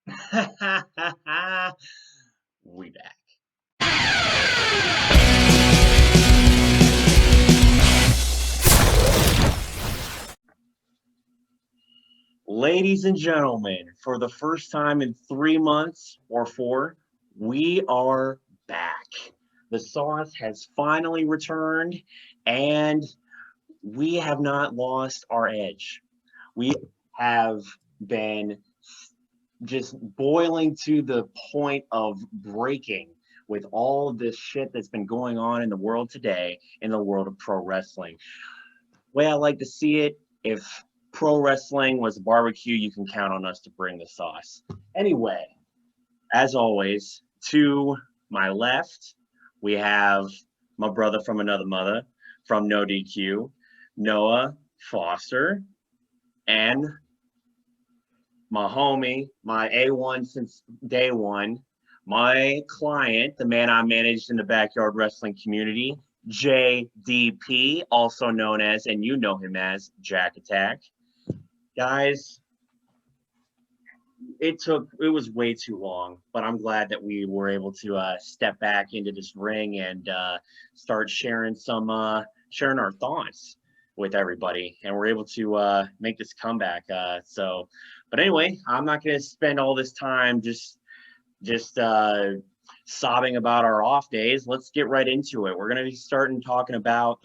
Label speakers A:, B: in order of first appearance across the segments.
A: We back. Ladies and gentlemen, for the first time in 3 months or four, we are back. The sauce has finally returned, and we have not lost our edge. We have been just boiling to the point of breaking with all of this shit that's been going on in the world today in the world of pro wrestling. Way I like to see it, if pro wrestling was a barbecue, you can count on us to bring the sauce. Anyway, as always, to my left, we have my brother from another mother from No DQ, Noah Foster, and my homie, my A1 since day one, my client, the man I managed in the backyard wrestling community, JDP, also known as, and you know him as, Jack Attack. Guys, it was way too long, but I'm glad that we were able to step back into this ring and start sharing our thoughts with everybody, and we're able to make this comeback. But anyway, I'm not going to spend all this time just sobbing about our off days. Let's get right into it. We're going to be starting talking about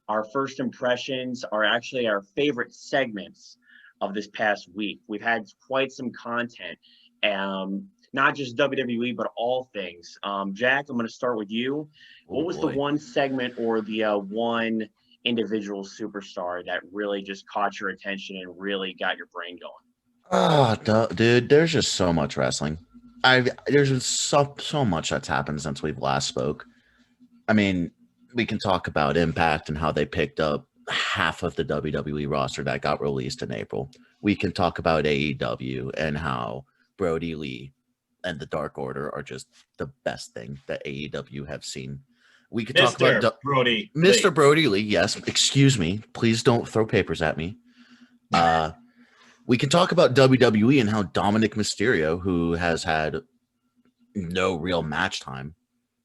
A: our first impressions, are actually our favorite segments of this past week. We've had quite some content, not just WWE, but all things. Jack, I'm going to start with you. What was the one segment or the one individual superstar that really just caught your attention and really got your brain going?
B: Oh, dude, there's just so much wrestling. There's just so much that's happened since we've last spoke. I mean, we can talk about Impact and how they picked up half of the WWE roster that got released in April. We can talk about AEW and how Brody Lee and the Dark Order are just the best thing that AEW have seen. We could talk about
C: Brody
B: Mr.
C: Lee.
B: Brody Lee. Yes, excuse me. Please don't throw papers at me. We can talk about WWE and how Dominic Mysterio, who has had no real match time,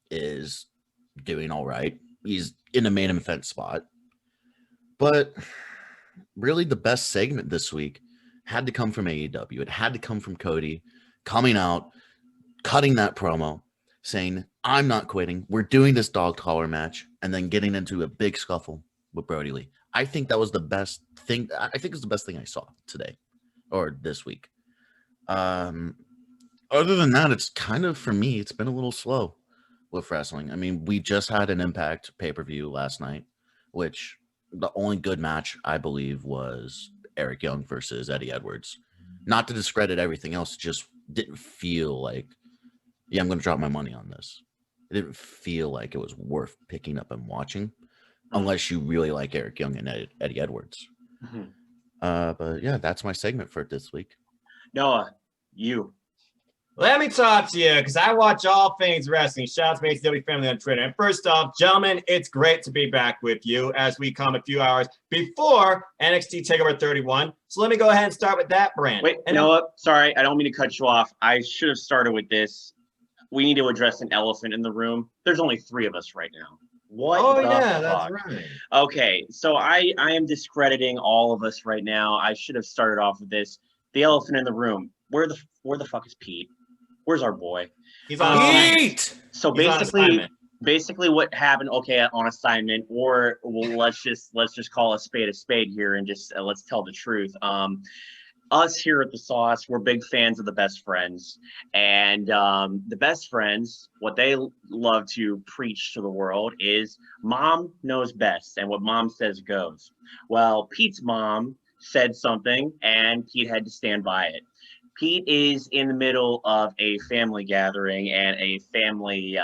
B: is doing all right. He's in a main event spot. But really, the best segment this week had to come from AEW. It had to come from Cody coming out, cutting that promo, saying, I'm not quitting. We're doing this dog collar match, and then getting into a big scuffle with Brody Lee. I think that was the best thing. I think it's the best thing I saw today or this week. Other than that, it's kind of, for me, it's been a little slow with wrestling. I mean, we just had an Impact pay-per-view last night, which the only good match, I believe, was Eric Young versus Eddie Edwards. Not to discredit everything else, just didn't feel like, yeah, I'm going to drop my money on this. It didn't feel like it was worth picking up and watching, unless you really like Eric Young and Eddie Edwards. But yeah, that's my segment for this week.
A: Noah, you.
C: Let me talk to you, because I watch all things wrestling. Shout out to ACW family on Twitter. And first off, gentlemen, it's great to be back with you as we come a few hours before NXT TakeOver 31. So let me go ahead and start with that brand.
A: Wait, Noah, sorry, I don't mean to cut you off. I should have started with this. We need to address an elephant in the room. There's only 3 of us right now. What?
C: Oh, yeah, that's right.
A: Okay, so I am discrediting all of us right now. I should have started off with this. The elephant in the room. Where the fuck is Pete? Where's our boy?
C: He's on
B: Pete!
A: So basically what happened, okay, on assignment, or well, let's just call a spade here and just let's tell the truth. Us here at the Sauce, we're big fans of the Best Friends, and the Best Friends, what they love to preach to the world is mom knows best, and what mom says goes. Well, Pete's mom said something, and Pete had to stand by it. Pete is in the middle of a family gathering and a family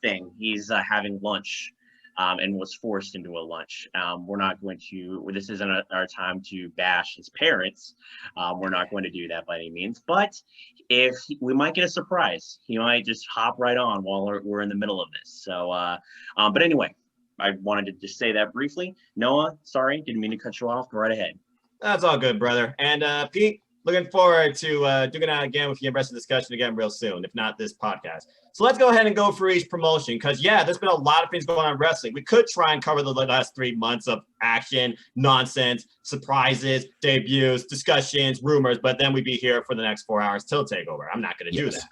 A: thing. He's having lunch and was forced into a lunch. We're not going to, this isn't our time to bash his parents. We're not going to do that by any means. But we might get a surprise. He might just hop right on while we're in the middle of this. So, but anyway, I wanted to just say that briefly. Noah, sorry, didn't mean to cut you off. Go right ahead.
C: That's all good, brother. And Pete, Looking forward to doing that again with you and rest of the discussion again real soon, if not this podcast. So let's go ahead and go for each promotion because, yeah, there's been a lot of things going on in wrestling. We could try and cover the last 3 months of action, nonsense, surprises, debuts, discussions, rumors, but then we'd be here for the next 4 hours till TakeOver. I'm not going to do that.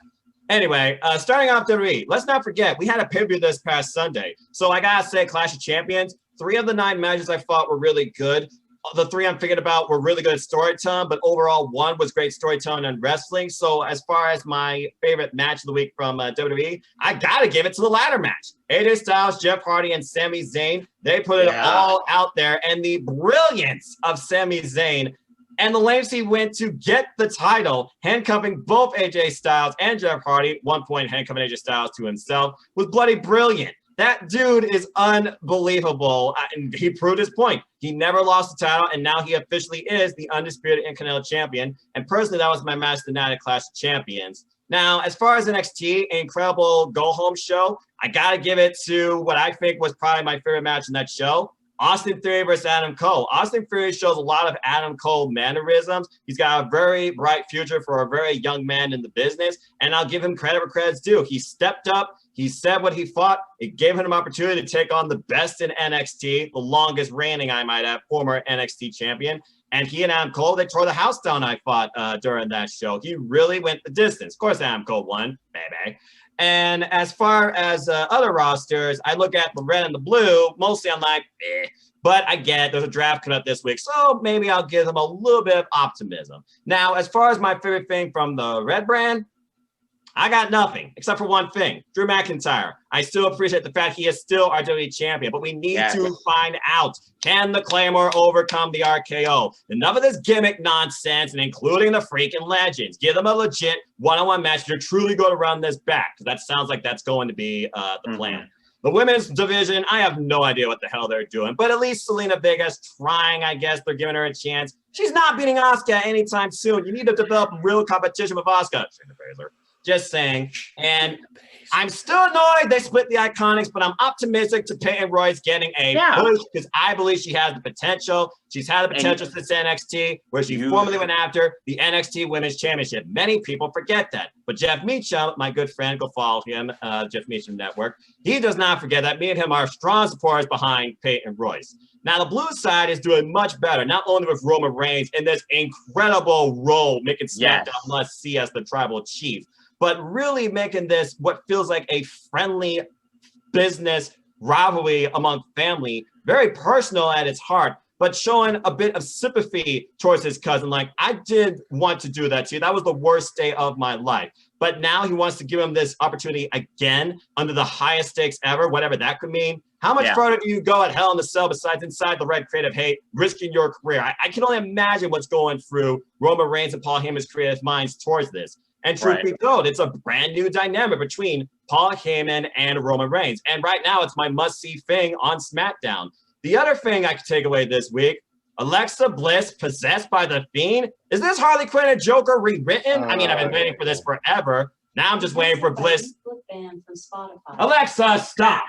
C: Anyway, starting off WWE, let's not forget, we had a pay-per-view this past Sunday. So I got to say, Clash of Champions, 3 of the 9 matches I thought were really good. The 3 I'm thinking about were really good storytelling, but overall 1 was great storytelling and wrestling. So as far as my favorite match of the week from WWE, I got to give it to the ladder match. AJ Styles, Jeff Hardy, and Sami Zayn, they put it all out there. And the brilliance of Sami Zayn and the lengths he went to get the title, handcuffing both AJ Styles and Jeff Hardy, 1 point handcuffing AJ Styles to himself, was bloody brilliant. That dude is unbelievable, and he proved his point. He never lost the title, and now he officially is the undisputed Intercontinental Champion. And personally, that was my match of the night at Clash of Champions. Now, as far as NXT, an incredible go-home show, I got to give it to what I think was probably my favorite match in that show, Austin Theory versus Adam Cole. Austin Theory shows a lot of Adam Cole mannerisms. He's got a very bright future for a very young man in the business, and I'll give him credit where credit's due. He stepped up. He said what he thought. It gave him an opportunity to take on the best in NXT, the longest reigning, I might add, former NXT champion. And he and Adam Cole, they tore the house down, I thought, during that show. He really went the distance. Of course, Adam Cole won, baby. And as far as other rosters, I look at the red and the blue. Mostly I'm like, eh. But I get it. There's a draft coming up this week, so maybe I'll give them a little bit of optimism. Now, as far as my favorite thing from the red brand, I got nothing except for one thing. Drew McIntyre. I still appreciate the fact he is still our WWE champion, but we need to find out, can the Claymore overcome the RKO? Enough of this gimmick nonsense and including the freaking legends. Give them a legit one-on-one match. You're truly going to run this back because that sounds like that's going to be the plan. The women's division, I have no idea what the hell they're doing, but at least Selena Vega's trying, I guess. They're giving her a chance. She's not beating Asuka anytime soon. You need to develop real competition with Asuka. Just saying. And I'm still annoyed they split the Iconics, but I'm optimistic to Peyton Royce getting a push because I believe she has the potential. She's had the potential since NXT, where she formerly went after the NXT Women's Championship. Many people forget that. But Jeff Meacham, my good friend, go follow him, Jeff Meacham Network. He does not forget that. Me and him are strong supporters behind Peyton Royce. Now, the blue side is doing much better, not only with Roman Reigns in this incredible role, making SmackDown must see as the tribal chief, but really making this what feels like a friendly business rivalry among family, very personal at its heart, but showing a bit of sympathy towards his cousin. Like, I did want to do that to you. That was the worst day of my life. But now he wants to give him this opportunity again under the highest stakes ever, whatever that could mean. How much further do you go at Hell in a Cell besides inside the red creative hate, risking your career? I can only imagine what's going through Roman Reigns and Paul Heyman's creative minds towards this. And truth be told, it's a brand new dynamic between Paul Heyman and Roman Reigns. And right now, it's my must-see thing on SmackDown. The other thing I could take away this week, Alexa Bliss possessed by the Fiend. Is this Harley Quinn and Joker rewritten? I mean, I've been waiting for this forever. Now I'm just waiting for Bliss. Alexa, stop.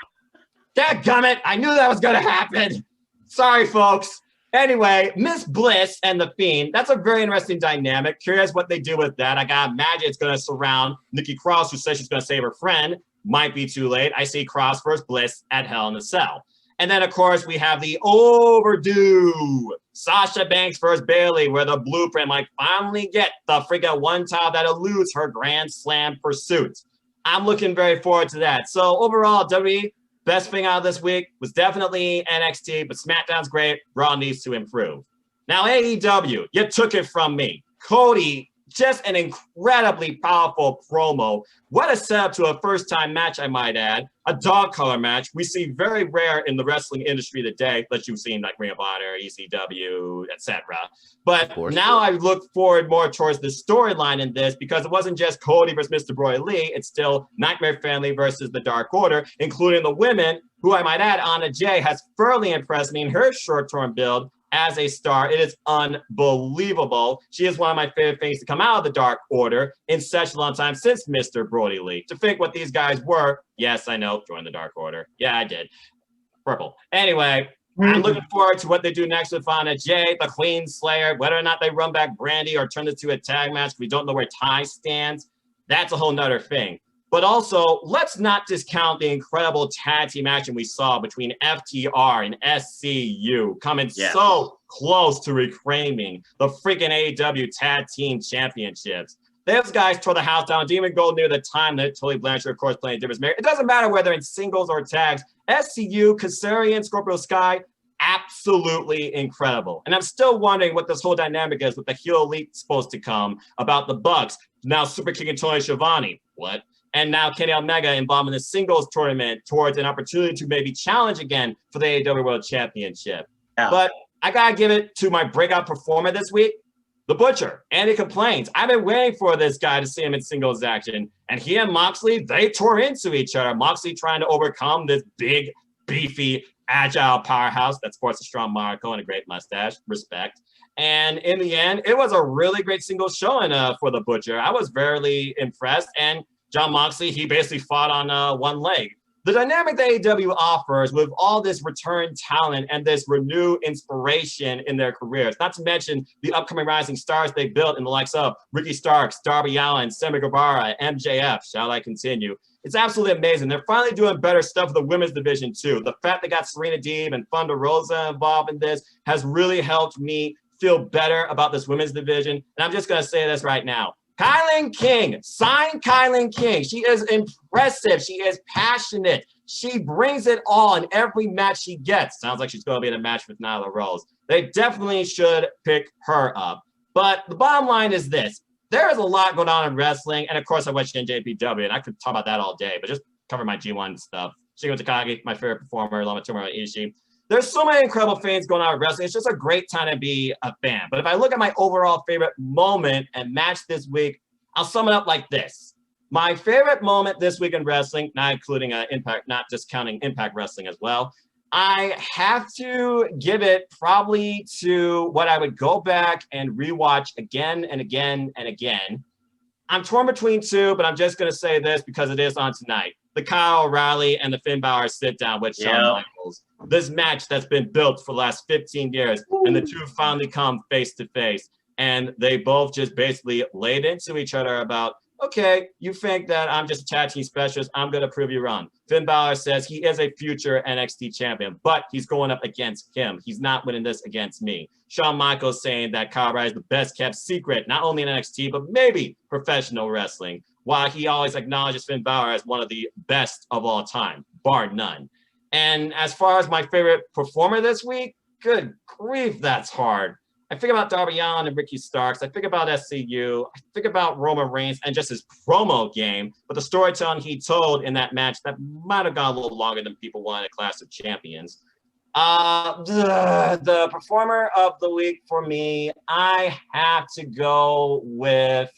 C: Dadgummit, I knew that was going to happen. Sorry, folks. Anyway, Miss Bliss and the Fiend, that's a very interesting dynamic. Curious what they do with that. I gotta imagine it's gonna surround Nikki Cross, who says she's gonna save her friend. Might be too late. I see Cross versus Bliss at Hell in a Cell. And then, of course, we have the overdue Sasha Banks versus Bayley, where the blueprint might finally get the freaking one title that eludes her Grand Slam pursuit. I'm looking very forward to that. So overall, WWE, best thing out of this week was definitely NXT, but SmackDown's great. Raw needs to improve. Now, AEW, you took it from me. Cody, just an incredibly powerful promo. What a setup to a first-time match, I might add. A dog color match. We see very rare in the wrestling industry today, that you've seen like Ring of Honor, ECW, etc. But now I look forward more towards the storyline in this because it wasn't just Cody versus Mr. Broy Lee. It's still Nightmare Family versus the Dark Order, including the women, who I might add, Anna Jay has thoroughly impressed me in her short-term build as a star. It is unbelievable. She is one of my favorite things to come out of the Dark Order in such a long time since Mr. Brody Lee. To think what these guys were, yes, I know, join the Dark Order. Yeah, I did. Purple. Anyway, I'm looking forward to what they do next with Anna Jay, the Queen Slayer, whether or not they run back Brandy or turn this to a tag match. We don't know where Ty stands. That's a whole nother thing. But also, let's not discount the incredible tag team action we saw between FTR and SCU, coming so close to reclaiming the freaking AEW Tag Team Championships. Those guys tore the house down. Didn't even go near the time that Tully Blanchard, of course, playing difference maker. It doesn't matter whether in singles or tags. SCU, Kazarian, Scorpio Sky, absolutely incredible. And I'm still wondering what this whole dynamic is with the heel elite supposed to come about the Bucks. Now Super King and Tony Schiavone. What? And now Kenny Omega involved in the singles tournament towards an opportunity to maybe challenge again for the AEW World Championship. Yeah. But I got to give it to my breakout performer this week, The Butcher. And he complains. I've been waiting for this guy to see him in singles action. And he and Moxley, they tore into each other. Moxley trying to overcome this big, beefy, agile powerhouse that sports a strong monocle and a great mustache. Respect. And in the end, it was a really great singles showing for The Butcher. I was very impressed. And John Moxley, he basically fought on one leg. The dynamic that AEW offers with all this return talent and this renewed inspiration in their careers, not to mention the upcoming rising stars they built in the likes of Ricky Starks, Darby Allin, Sammy Guevara, MJF, shall I continue? It's absolutely amazing. They're finally doing better stuff with the women's division too. The fact they got Serena Deeb and Thunder Rosa involved in this has really helped me feel better about this women's division. And I'm just going to say this right now. Kylan King, sign Kylan King. She is impressive. She is passionate. She brings it all in every match she gets. Sounds like she's going to be in a match with Nyla Rose. They definitely should pick her up. But the bottom line is this. There is a lot going on in wrestling. And of course, I watch NJPW, and I could talk about that all day, but just cover my G1 stuff. Shingo Takagi, my favorite performer, Lama Tomohiro Ishii. There's so many incredible things going on with wrestling. It's just a great time to be a fan. But if I look at my overall favorite moment and match this week, I'll sum it up like this. My favorite moment this week in wrestling, not including Impact, not just counting Impact Wrestling as well, I have to give it probably to what I would go back and rewatch again and again and again. I'm torn between two, but I'm just going to say this because it is on tonight. The Kyle O'Reilly and the Finn Balor sit down with Shawn Michaels. This match that's been built for the last 15 years, and the two finally come face to face. And they both just basically laid into each other about, okay, you think that I'm just a tag team specialist. I'm going to prove you wrong. Finn Balor says he is a future NXT champion, but he's going up against him. He's not winning this against me. Shawn Michaels saying that Kyle O'Reilly is the best kept secret, not only in NXT, but maybe professional wrestling, while he always acknowledges Finn Balor as one of the best of all time, bar none. And as far as my favorite performer this week, good grief, that's hard. I think about Darby Allin and Ricky Starks. I think about SCU. I think about Roman Reigns and just his promo game. But the storytelling he told in that match, that might have gone a little longer than people wanted a Clash of Champions. The performer of the week for me, I have to go with...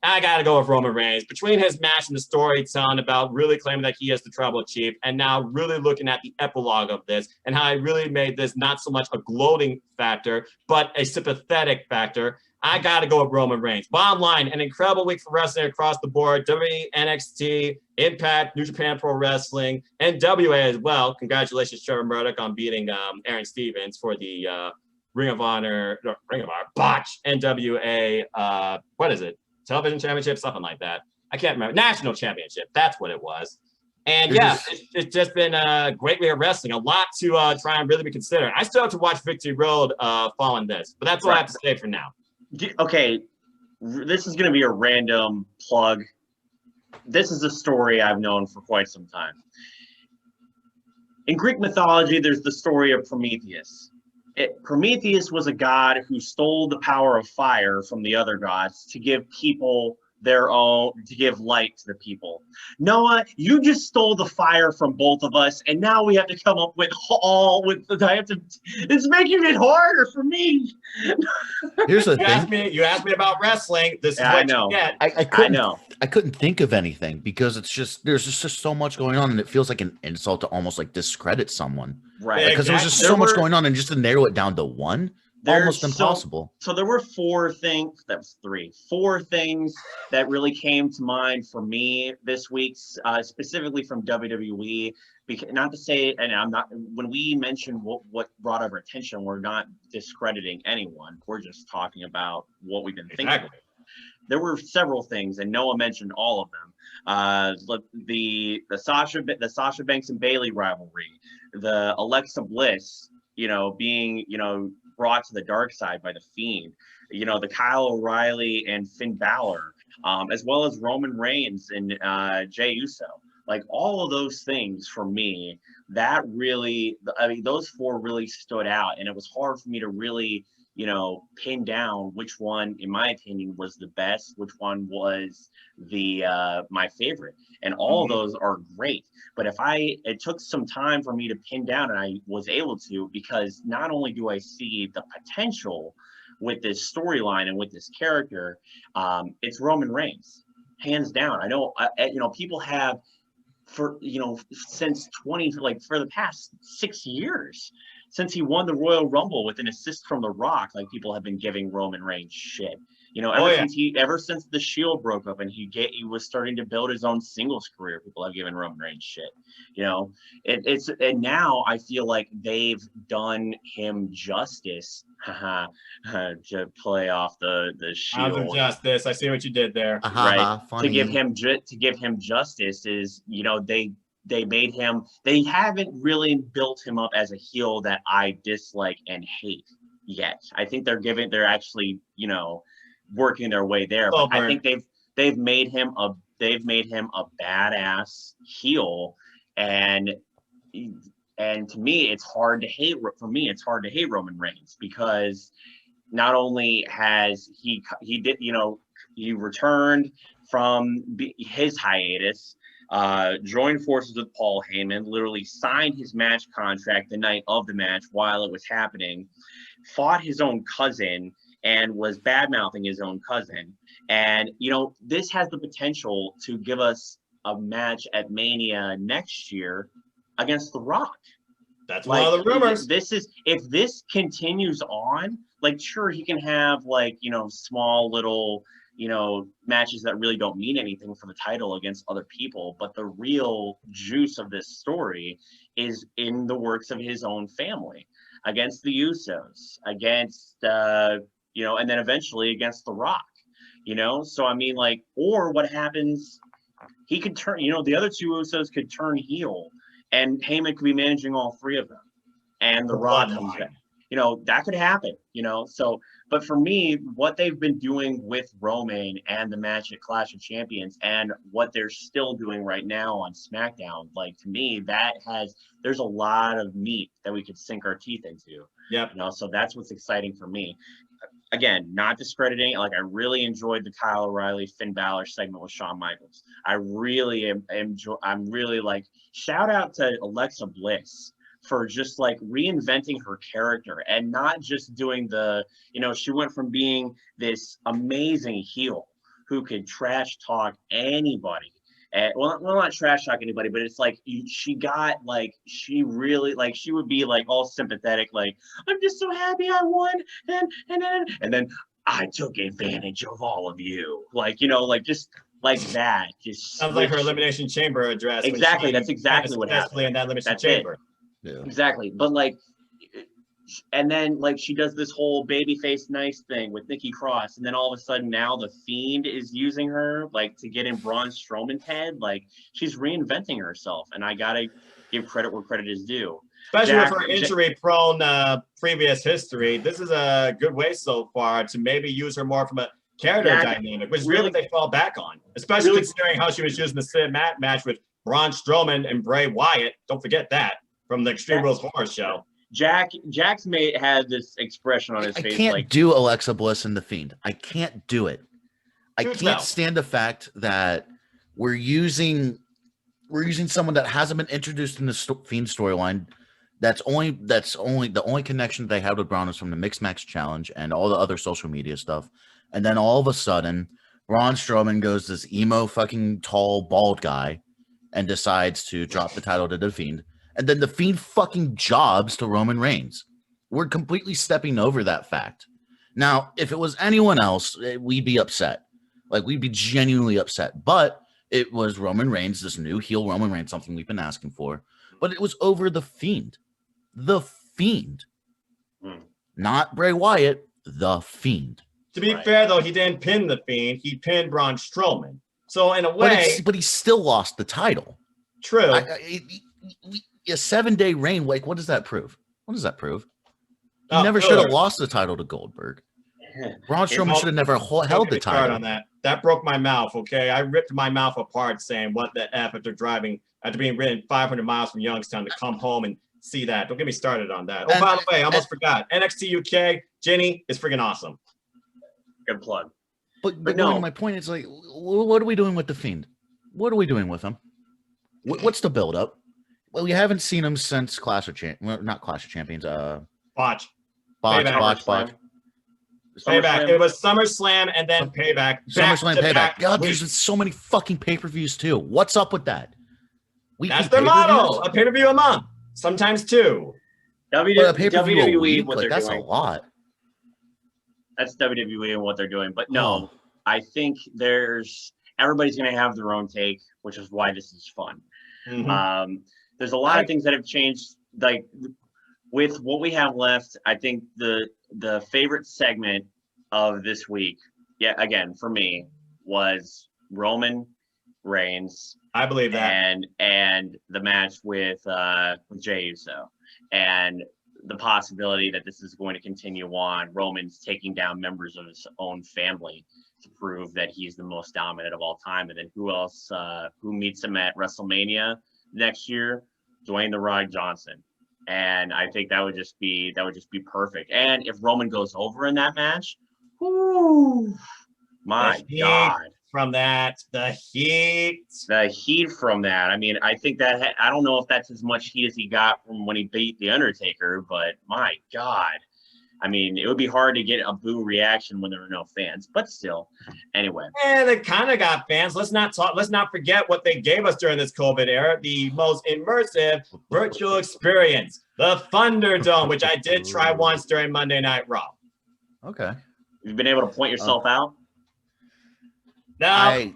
C: I got to go with Roman Reigns. Between his match and the storytelling about really claiming that he is the tribal chief, and now really looking at the epilogue of this and how he really made this not so much a gloating factor, but a sympathetic factor, I got to go with Roman Reigns. Bottom line, an incredible week for wrestling across the board. WWE, NXT, Impact, New Japan Pro Wrestling, and WA as well. Congratulations, Trevor Murdoch, on beating Aaron Stevens for the Ring of Honor, botch NWA, what is it? Television Championship, something like that. I can't remember. National Championship. That's what it was. And yeah, it's just been a great week of wrestling. A lot to try and really be considered. I still have to watch Victory Road following this, but that's what I have to say for now.
A: Okay, this is going to be a random plug. This is a story I've known for quite some time. In Greek mythology, there's the story of Prometheus. Prometheus was a god who stole the power of fire from the other gods to give people their own, to give light to the people. Noah, you just stole the fire from both of us, and now we have to come up with it's making it harder for me.
B: Here's the thing.
C: You asked me about wrestling. This is what
A: I know.
C: You get.
B: I couldn't think of anything because there's just so much going on, and it feels like an insult to almost like discredit someone.
A: Right.
B: Because there's just so much going on, and just to narrow it down to one almost impossible.
A: So there were four things. That was three. Four things that really came to mind for me this week, specifically from WWE. Because not to say, and I'm not. When we mention what brought our attention, we're not discrediting anyone. We're just talking about what we've been thinking. There were several things, and Noah mentioned all of them. The Sasha Banks and Bayley rivalry, the Alexa Bliss, being brought to the dark side by the Fiend, the Kyle O'Reilly and Finn Balor, as well as Roman Reigns and Jey Uso. Like all of those things for me, that really, those four really stood out, and it was hard for me to really pin down which one, in my opinion, was the best, which one was the my favorite. And all of those are great. But it took some time for me to pin down, and I was able to, because not only do I see the potential with this storyline and with this character, it's Roman Reigns, hands down. I know, people have since for the past 6 years, since he won the Royal Rumble with an assist from The Rock, like people have been giving Roman Reigns shit. Ever since the Shield broke up and he was starting to build his own singles career, people have given Roman Reigns shit. And now I feel like they've done him justice to play off the Shield.
C: House of Justice. I see what you did there.
A: Right.
B: Funny.
A: To give him justice is, they made him, they haven't really built him up as a heel that I dislike and hate yet. I think they're actually, working their way there. But I think they've made him a badass heel, and to me it's hard to hate. For me, it's hard to hate Roman Reigns, because not only has he returned from his hiatus, joined forces with Paul Heyman, literally signed his match contract the night of the match while it was happening, fought his own cousin and was bad-mouthing his own cousin. And, this has the potential to give us a match at Mania next year against The Rock.
C: That's one of the rumors.
A: If this continues on, sure, he can have small little, matches that really don't mean anything for the title against other people. But the real juice of this story is in the works of his own family, against the Usos, against, and then eventually against The Rock, So, I mean, or what happens, he could turn, the other two Usos could turn heel, and Heyman could be managing all three of them, and The Rock comes back. That could happen, So, but for me, what they've been doing with Roman and the match at Clash of Champions, and what they're still doing right now on SmackDown, to me, there's a lot of meat that we could sink our teeth into.
C: Yep.
A: So that's what's exciting for me. Again, not discrediting, I really enjoyed the Kyle O'Reilly, Finn Balor segment with Shawn Michaels. I really I'm really shout out to Alexa Bliss for just reinventing her character, and not just doing she went from being this amazing heel who could trash talk anybody. Well, not trash talk anybody, but it's she got she really she would be all sympathetic, I'm just so happy I won, and then I took advantage of all of you, just that. Just
C: sounds like her Elimination Chamber address.
A: Exactly, that's exactly what happened
C: in that Elimination Chamber.
B: Yeah.
A: Exactly, but and then she does this whole babyface nice thing with Nikki Cross, and then all of a sudden now the Fiend is using her to get in Braun Strowman's head. She's reinventing herself, and I gotta give credit where credit is due.
C: Especially with her injury-prone previous history, this is a good way so far to maybe use her more from a character dynamic, which is really what they fall back on. Especially considering how she was using the Sid match with Braun Strowman and Bray Wyatt. Don't forget that from the Extreme Rules Horror Show.
A: Jack's mate had this expression on his face.
B: I can't do Alexa Bliss and the Fiend. I can't do it. I can't stand the fact that we're using someone that hasn't been introduced in the Fiend storyline. That's only the only connection they had with Braun is from the Mixed Match Challenge and all the other social media stuff. And then all of a sudden, Braun Strowman goes this emo fucking tall bald guy and decides to drop the title to the Fiend. And then the Fiend fucking jobs to Roman Reigns. We're completely stepping over that fact. Now, if it was anyone else, we'd be upset. Like, we'd be genuinely upset. But it was Roman Reigns, this new heel Roman Reigns, something we've been asking for. But it was over The Fiend. The Fiend. Not Bray Wyatt, The Fiend.
C: To be fair, though, he didn't pin The Fiend. He pinned Braun Strowman. So, in a way...
B: But he still lost the title.
C: True.
B: A 7-day reign, like, what does that prove? What does that prove? He never
C: filler.
B: should have lost the title to Goldberg. Braun Strowman should have never held the title.
C: On that. That broke my mouth, okay? I ripped my mouth apart saying, what the F after being ridden 500 miles from Youngstown to come home and see that. Don't get me started on that. Oh, by the way, I almost forgot. NXT UK, Jenny is freaking awesome.
A: Good plug.
B: But no, my point is, like, what are we doing with The Fiend? What are we doing with him? What's the build-up? Well, we haven't seen him since Clash of Champions. Well, not Clash of Champions.
C: Botch.
B: Payback.
C: It was SummerSlam and then Payback.
B: SummerSlam, Payback. God, there's so many fucking pay-per-views too. What's up with that?
C: That's their model. A pay-per-view a month, sometimes two.
A: WWE,
B: that's a lot.
A: That's WWE and what they're doing. But no, I think everybody's going to have their own take, which is why this is fun.
C: Mm-hmm.
A: There's a lot of things that have changed. Like, with what we have left, I think the favorite segment of this week, again, for me, was Roman Reigns.
C: I believe that.
A: And the match with Jey Uso. And the possibility that this is going to continue on, Roman's taking down members of his own family to prove that he's the most dominant of all time. And then who meets him at WrestleMania next year? Dwayne "The Rock" Johnson. And I think that would just be perfect. And if Roman goes over in that match, my God.
C: The
A: heat from that. I mean, I think that I don't know if that's as much heat as he got from when he beat The Undertaker, but my God. I mean, it would be hard to get a boo reaction when there are no fans, but still. Anyway.
C: And they kind of got fans. Let's not forget what they gave us during this COVID era, the most immersive virtual experience, the Thunderdome, which I did try once during Monday Night Raw.
B: Okay.
A: You've been able to point yourself out?
C: No.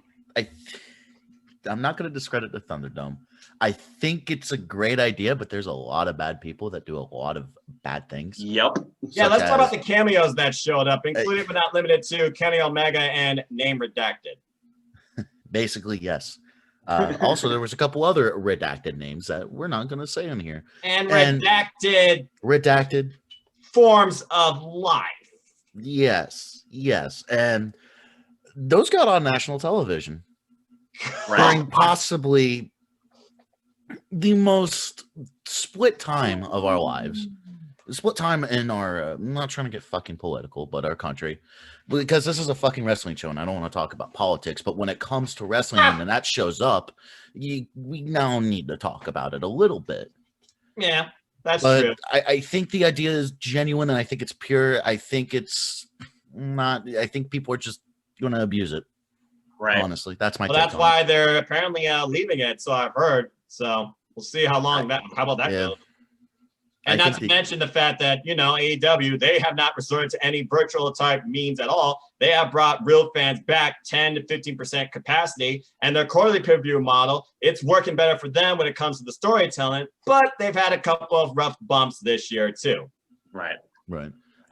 B: I'm not going to discredit the Thunderdome. I think it's a great idea, but there's a lot of bad people that do a lot of bad things.
A: Yep.
C: Yeah, let's talk about the cameos that showed up, including but not limited to Kenny Omega and Name Redacted.
B: Basically, yes. Also, there was a couple other redacted names that we're not going to say in here.
C: And redacted forms of life.
B: Yes. And those got on national television. During possibly the most split time of our lives. Split time in our, I'm not trying to get fucking political, but our country. Because this is a fucking wrestling show and I don't want to talk about politics, but when it comes to wrestling and that shows up, we now need to talk about it a little bit.
C: Yeah, that's true.
B: I think the idea is genuine and I think it's pure. I think people are just going to abuse it.
A: Right.
B: Honestly, that's my.
C: Well, that's why they're apparently leaving it. So I've heard. So we'll see how about that goes. And not to mention the fact that AEW, they have not resorted to any virtual type means at all. They have brought real fans back 10 to 15% capacity, and their quarterly pay-per-view model, it's working better for them when it comes to the storytelling. But they've had a couple of rough bumps this year too.
A: Right.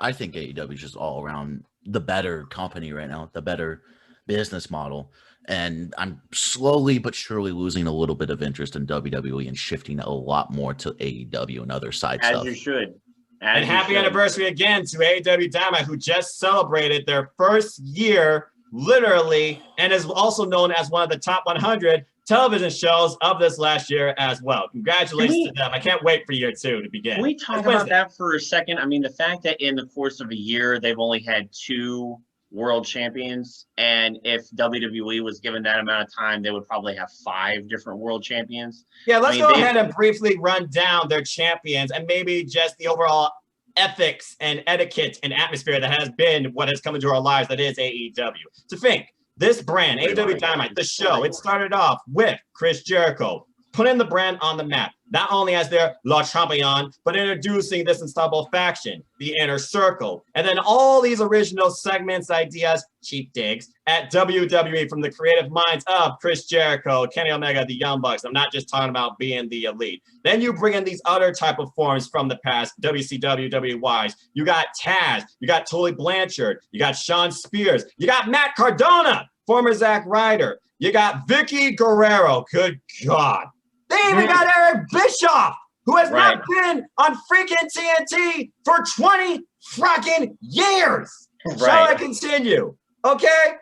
B: I think AEW is just all around the better company right now, the better business model, and I'm slowly but surely losing a little bit of interest in WWE and shifting a lot more to AEW and other side stuff.
A: As you should.
C: And happy anniversary again to AEW Dynamite, who just celebrated their first year, literally, and is also known as one of the top 100 television shows of this last year as well. Congratulations to them. I can't wait for year 2 to begin.
A: Can we talk about that for a second? I mean, the fact that in the course of a year, they've only had 2 world champions, and if WWE was given that amount of time, they would probably have 5 different world champions.
C: Yeah, let's go ahead and briefly run down their champions and maybe just the overall ethics and etiquette and atmosphere that has been what has come into our lives, that is AEW. To think, this brand, AEW Dynamite, the show, it started off with Chris Jericho, putting the brand on the map, not only as their La Champion, but introducing this unstoppable faction, the Inner Circle, and then all these original segments, ideas, cheap digs at WWE from the creative minds of Chris Jericho, Kenny Omega, the Young Bucks. I'm not just talking about being the elite. Then you bring in these other type of forms from the past, WCW, WYs. You got Taz, you got Tully Blanchard, you got Sean Spears, you got Matt Cardona, former Zack Ryder. You got Vicky Guerrero. Good God. They even got Eric Bischoff, who has not been on freaking TNT for 20 fucking years. Shall I continue? Okay?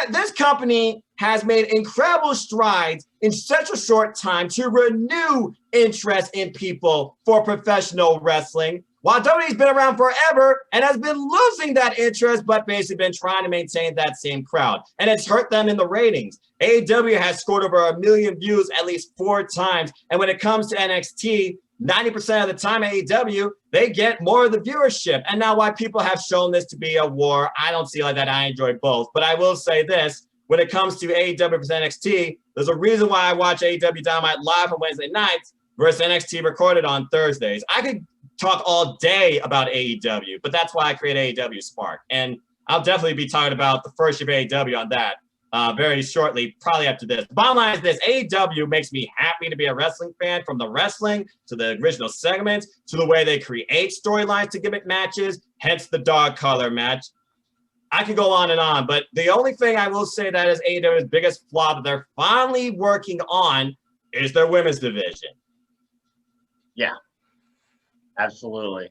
C: This company has made incredible strides in such a short time to renew interest in people for professional wrestling. While WWE's been around forever and has been losing that interest, but basically been trying to maintain that same crowd. And it's hurt them in the ratings. AEW has scored over 1 million views at least 4 times. And when it comes to NXT, 90% of the time AEW, they get more of the viewership. And now why people have shown this to be a war, I don't see like that. I enjoy both. But I will say this, when it comes to AEW versus NXT, there's a reason why I watch AEW Dynamite live on Wednesday nights versus NXT recorded on Thursdays. I could talk all day about AEW, but that's why I create AEW Spark. And I'll definitely be talking about the first year of AEW on that very shortly, probably after this. Bottom line is this, AEW makes me happy to be a wrestling fan, from the wrestling to the original segments to the way they create storylines to gimmick matches, hence the dog collar match. I could go on, but the only thing I will say that is AEW's biggest flaw that they're finally working on is their women's division.
A: Yeah. Absolutely.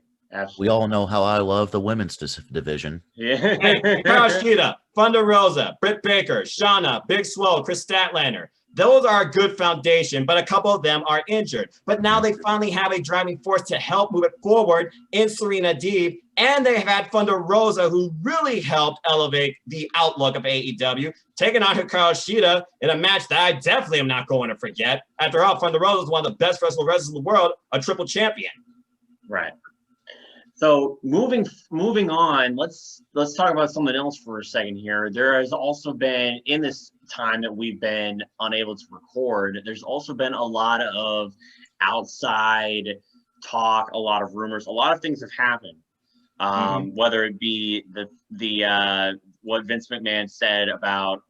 B: We all know how I love the women's division.
A: Yeah.
C: Hey, Hikaru Shida, Thunder Rosa, Britt Baker, Shauna, Big Swole, Chris Statlander. Those are a good foundation, but a couple of them are injured. But now they finally have a driving force to help move it forward in Serena Deeb, and they have had Thunder Rosa, who really helped elevate the outlook of AEW, taking on Hikaru Shida in a match that I definitely am not going to forget. After all, Thunder Rosa is one of the best wrestlers in the world, a triple champion.
A: Right. So moving on, let's talk about something else for a second here. There has also been, in this time that we've been unable to record, there's also been a lot of outside talk, a lot of rumors, a lot of things have happened. Whether it be the what Vince McMahon said about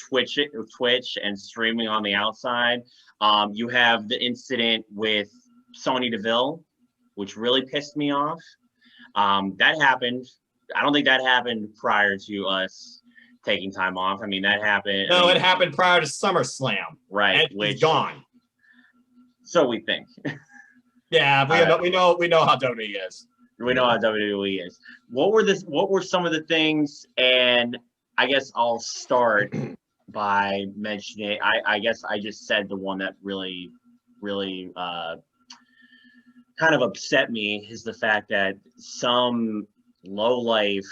A: Twitch and streaming on the outside. You have the incident with Sonya Deville, which really pissed me off. That happened. I don't think that happened prior to us taking time off. I mean, that happened.
C: No, it happened prior to SummerSlam.
A: Right.
C: Which gone.
A: So we think.
C: Yeah, we know how WWE is.
A: We know how WWE is. What were some of the things? And I guess I'll start by mentioning. I guess I just said the one that really kind of upset me is the fact that some low-life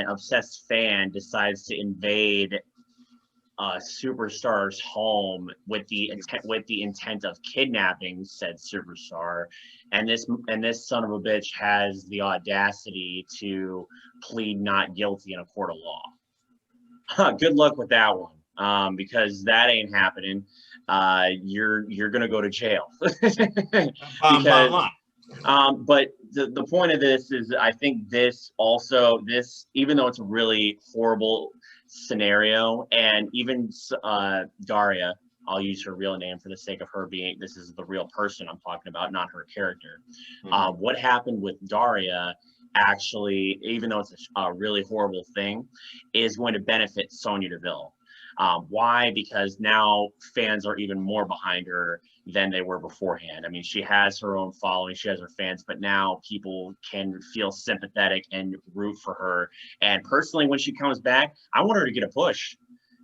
A: obsessed fan decides to invade a superstar's home with the intent of kidnapping said superstar, and this son of a bitch has the audacity to plead not guilty in a court of law. Good luck with that one, because that ain't happening. You're gonna go to jail. Because, but the point of this is, I think this, even though it's a really horrible scenario, and even Daria, I'll use her real name for the sake of her being, this is the real person I'm talking about, not her character. What happened with Daria, actually, even though it's a really horrible thing, is going to benefit Sonya Deville. Why? Because now fans are even more behind her than they were beforehand. I mean, she has her own following, she has her fans, but now people can feel sympathetic and root for her. And personally, when she comes back, I want her to get a push,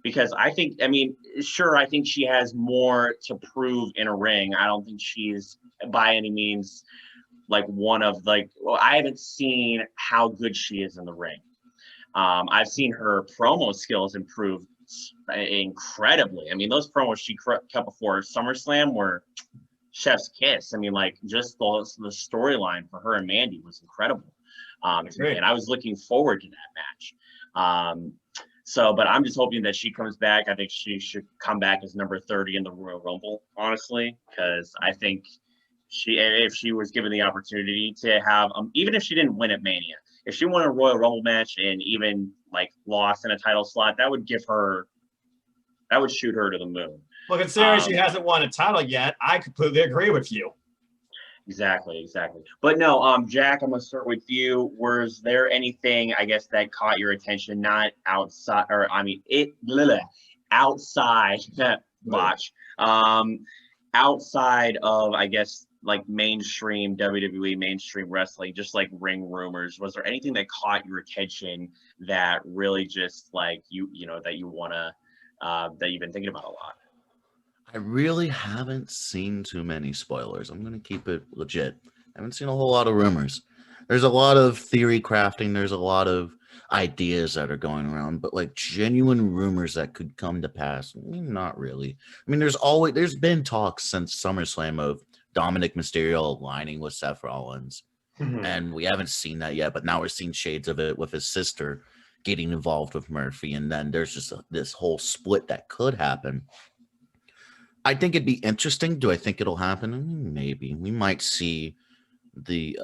A: because I think she has more to prove in a ring. I don't think she's by any means I haven't seen how good she is in the ring. I've seen her promo skills improve incredibly. I mean, those promos she cut before SummerSlam were chef's kiss. I mean, just the storyline for her and Mandy was incredible. And I was looking forward to that match. So, but I'm just hoping that she comes back. I think she should come back as number 30 in the Royal Rumble, honestly, because I think if she was given the opportunity to have, even if she didn't win at Mania, if she won a Royal Rumble match and even like lost in a title slot, that would shoot her to the moon.
C: Well, considering she hasn't won a title yet, I completely agree with you.
A: Exactly. But no, Jack, I'm gonna start with you. Was there anything, I guess, that caught your attention, not outside, or I mean, outside that botch, outside of, I guess, like mainstream WWE, mainstream wrestling, just like Ring Rumors? Was there anything that caught your attention that really just like that you wanna, that you've been thinking about a lot?
B: I really haven't seen too many spoilers. I'm going to keep it legit. I haven't seen a whole lot of rumors. There's a lot of theory crafting. There's a lot of ideas that are going around, but like genuine rumors that could come to pass, not really. I mean, there's been talks since SummerSlam of Dominic Mysterio aligning with Seth Rollins, and we haven't seen that yet, but now we're seeing shades of it with his sister getting involved with Murphy, and then there's just this whole split that could happen. I think it'd be interesting. Do I think it'll happen? Maybe. We might see the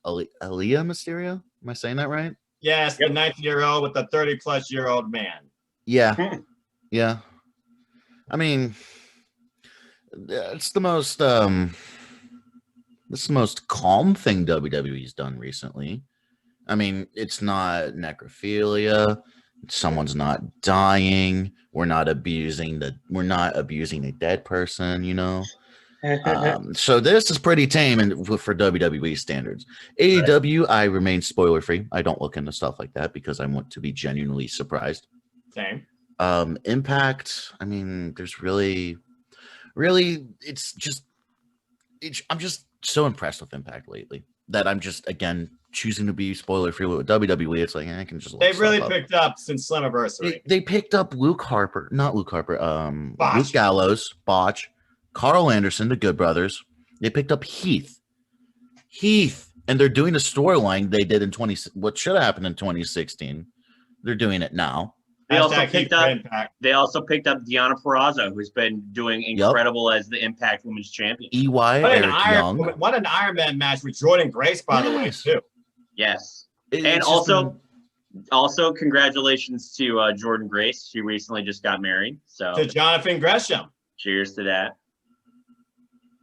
B: Aaliyah Mysterio? Am I saying that right?
C: Yes, the 19-year-old with the 30-plus-year-old man.
B: Yeah. Yeah. I mean, it's the most calm thing WWE's done recently. I mean, it's not necrophilia. Someone's not dying. We're not abusing a dead person. So this is pretty tame for WWE standards. AEW, I remain spoiler free. I don't look into stuff like that because I want to be genuinely surprised.
C: Same.
B: Impact, I mean, there's really, I'm just so impressed with Impact lately that I'm just, again, choosing to be spoiler free with WWE. It's like, I can just
C: They've really picked up since Slammiversary.
B: They picked up Luke Gallows, Botch, Carl Anderson, the Good Brothers. They picked up Heath, and they're doing a storyline they did in what should have happened in 2016. They're doing it now.
A: They also picked up Deonna Purrazzo, who's been doing incredible as the Impact Women's Champion.
C: What an Iron Man match with Jordan Grace, by the way, too.
A: Yes. And also congratulations to Jordan Grace. She recently just got married. So
C: to Jonathan Gresham.
A: Cheers to that.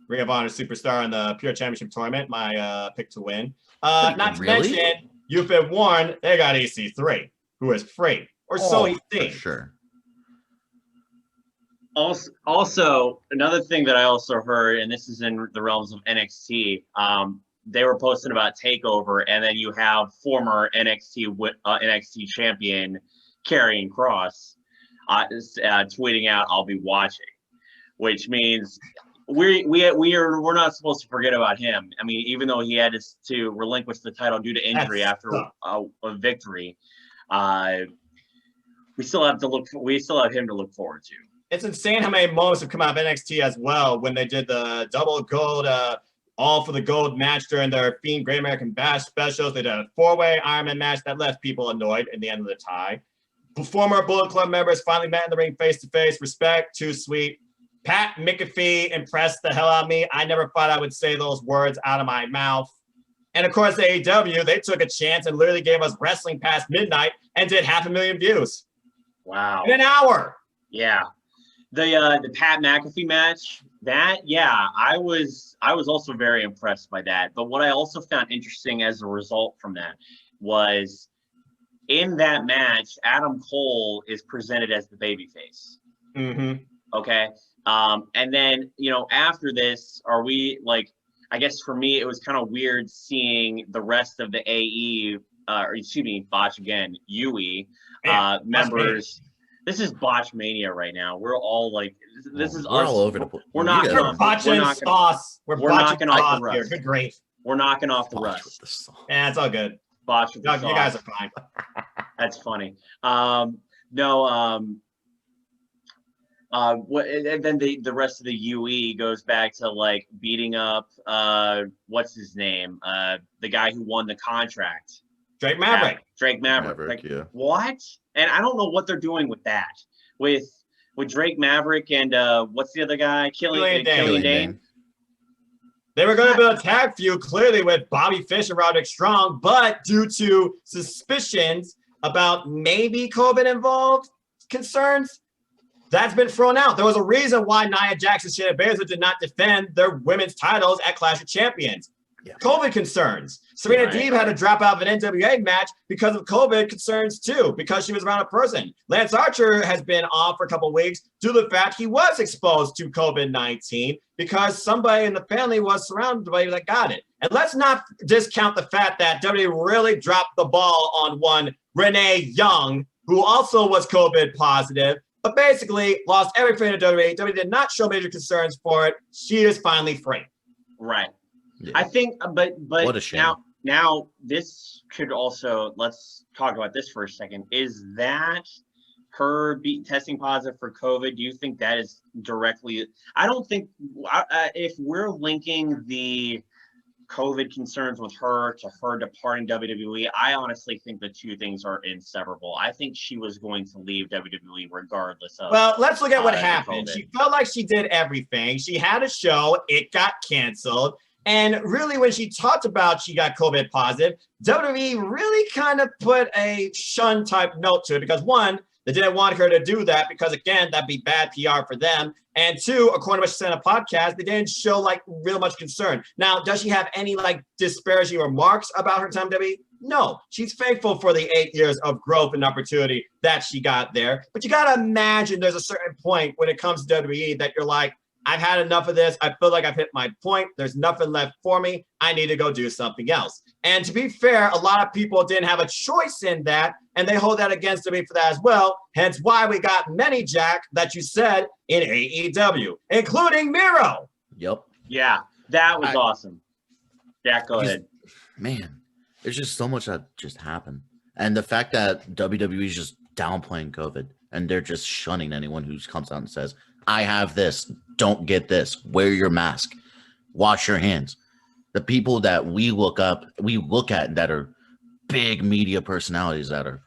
C: Ring of Honor superstar in the Pure Championship tournament. My pick to win. Not to mention, you've been warned, they got EC3, who is free. Or so he thinks.
B: For sure.
A: Also, another thing that I also heard, and this is in the realms of NXT, they were posting about TakeOver, and then you have former NXT champion Karrion Kross tweeting out, "I'll be watching," which means we're not supposed to forget about him. I mean, even though he had to relinquish the title due to injury after a victory, we still have him to look forward to.
C: It's insane how many moments have come out of NXT as well when they did the double gold, all for the gold match during their Fiend Great American Bash specials. They did a 4-way Iron Man match that left people annoyed at the end of the tie. Former Bullet Club members finally met in the ring face to face. Respect, too sweet. Pat McAfee impressed the hell out of me. I never thought I would say those words out of my mouth. And of course, AEW, they took a chance and literally gave us wrestling past midnight and did 500,000 views.
A: Wow.
C: In an hour.
A: Yeah. The Pat McAfee match, I was also very impressed by that. But what I also found interesting as a result from that was in that match, Adam Cole is presented as the babyface.
C: Mm-hmm.
A: Okay. And then, after this, I guess for me, it was kind of weird seeing the rest of the UE members. This is Botch Mania right now. We're all like, we're
B: all over the place.
C: We're knocking off the rust. Good grief.
A: We're knocking off the rust.
C: Yeah, it's all good.
A: Botch with the
C: sauce. You guys are fine.
A: That's funny. And then the rest of the UE goes back to like beating up what's his name? The guy who won the contract.
C: Drake Maverick.
A: Drake Maverick. Like,
B: yeah.
A: what? And I don't know what they're doing with that. With Drake Maverick and what's the other guy? Killian Dane.
C: They were going to build a tag feud clearly with Bobby Fish and Roderick Strong, but due to suspicions about maybe COVID involved concerns, that's been thrown out. There was a reason why Nia Jax and Shayna Baszler did not defend their women's titles at Clash of Champions. Yeah. COVID concerns. Serena Deeb had to drop out of an NWA match because of COVID concerns too, because she was around a person. Lance Archer has been off for a couple of weeks due to the fact he was exposed to COVID-19 because somebody in the family was surrounded by that got it. And let's not discount the fact that WWE really dropped the ball on one Renee Young, who also was COVID positive, but basically lost everything to WWE. WWE did not show major concerns for it. She is finally free.
A: Right. Yeah. I think, but
B: what a shame.
A: Now this could also, let's talk about this for a second. Is that her testing positive for COVID? Do you think that is directly? I don't think if we're linking the COVID concerns with her to her departing WWE, I honestly think the two things are inseparable. I think she was going to leave WWE regardless of.
C: Well, let's look at what happened. She felt like she did everything. She had a show. It got canceled. And really, when she talked about she got COVID positive, WWE really kind of put a shun type note to it because one, they didn't want her to do that because again, that'd be bad PR for them. And two, according to what she said in a podcast, they didn't show like real much concern. Now, does she have any like disparaging remarks about her time WWE? No, she's faithful for the 8 years of growth and opportunity that she got there. But you got to imagine there's a certain point when it comes to WWE that you're like, I've had enough of this. I feel like I've hit my point. There's nothing left for me. I need to go do something else. And to be fair, a lot of people didn't have a choice in that, and they hold that against me for that as well. Hence why we got many, Jack, that you said in AEW, including Miro.
B: Yep.
A: Yeah, that was awesome. Jack, go ahead.
B: Man, there's just so much that just happened. And the fact that WWE is just downplaying COVID, and they're just shunning anyone who comes out and says, I have this, don't get this, wear your mask, wash your hands. The people that we look at that are big media personalities that are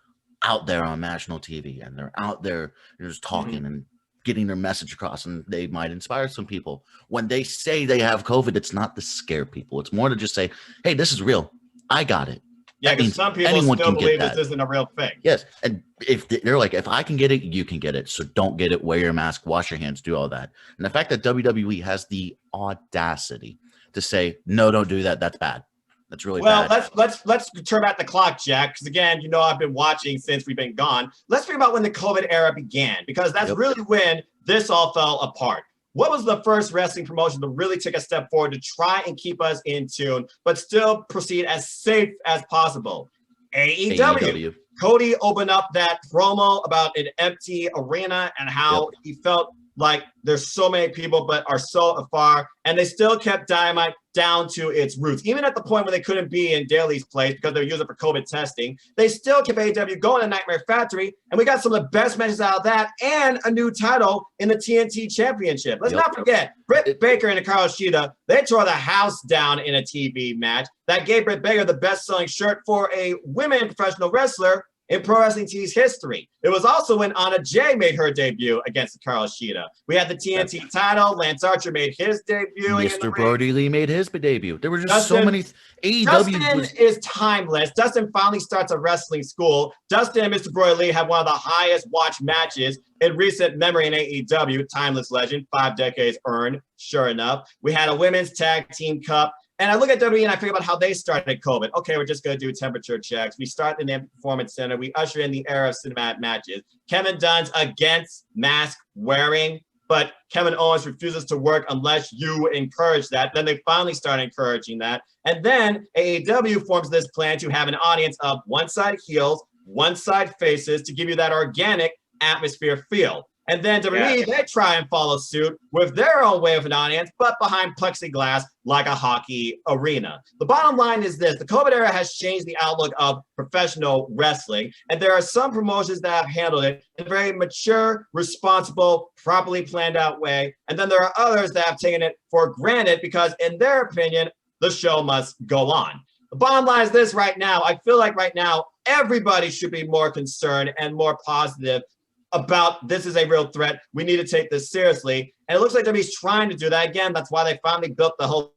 B: out there on national TV and they're out there just talking and getting their message across, and they might inspire some people. When they say they have COVID, it's not to scare people. It's more to just say, hey, this is real. I got it.
C: Yeah, because some people still believe this isn't a real thing.
B: Yes, and if they're like, if I can get it, you can get it. So don't get it. Wear your mask, wash your hands, do all that. And the fact that WWE has the audacity to say, no, don't do that. That's bad. That's really bad.
C: Well, let's turn back the clock, Jack. Because again, you know, I've been watching since we've been gone. Let's think about when the COVID era began, because that's really when this all fell apart. What was the first wrestling promotion to really take a step forward to try and keep us in tune, but still proceed as safe as possible? AEW. Cody opened up that promo about an empty arena and how he felt like there's so many people but are so afar, and they still kept Dynamite down to its roots. Even at the point where they couldn't be in Daly's place because they're using it for COVID testing, they still kept AEW going to Nightmare Factory, and we got some of the best matches out of that and a new title in the TNT Championship. Let's not forget, Britt Baker and Hikaru Shida, they tore the house down in a TV match that gave Britt Baker the best-selling shirt for a women professional wrestler in Pro Wrestling Tees history. It was also when Anna Jay made her debut against Hikaru Shida. We had the TNT title. Lance Archer made his debut.
B: Mr. Brody Lee made his debut. There were just so many. AEW
C: Dustin is timeless. Dustin finally starts a wrestling school. Dustin and Mr. Brody Lee have one of the highest watched matches in recent memory in AEW. Timeless legend, 5 decades earned, sure enough. We had a women's tag team cup. And I look at WWE and I think about how they started COVID. Okay, we're just going to do temperature checks. We start in the Performance Center. We usher in the era of cinematic matches. Kevin Dunn's against mask wearing, but Kevin Owens refuses to work unless you encourage that. Then they finally start encouraging that. And then AEW forms this plan to have an audience of one side heels, one side faces to give you that organic atmosphere feel. And then WWE, they try and follow suit with their own way of an audience, but behind plexiglass like a hockey arena. The bottom line is this: the COVID era has changed the outlook of professional wrestling, and there are some promotions that have handled it in a very mature, responsible, properly planned out way. And then there are others that have taken it for granted because, in their opinion, the show must go on. The bottom line is this right now. I feel like right now, everybody should be more concerned and more positive about this is a real threat. We need to take this seriously. And it looks like WWE's trying to do that. Again, that's why they finally built the whole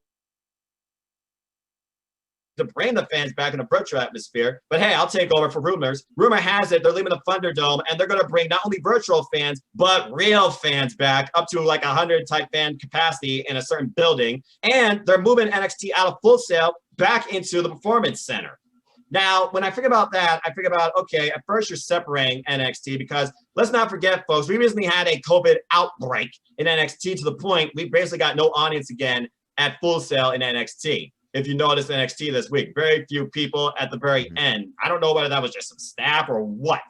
C: to bring the fans back in a virtual atmosphere. But hey, I'll take over for rumors. Rumor has it they're leaving the Thunderdome and they're going to bring not only virtual fans, but real fans back up to like 100 type fan capacity in a certain building. And they're moving NXT out of Full Sail back into the Performance Center. Now, when I think about that, I think about, okay, at first you're separating NXT because let's not forget, folks, we recently had a COVID outbreak in NXT to the point we basically got no audience again at Full Sail in NXT. If you notice NXT this week, very few people at the very end. I don't know whether that was just some staff or what.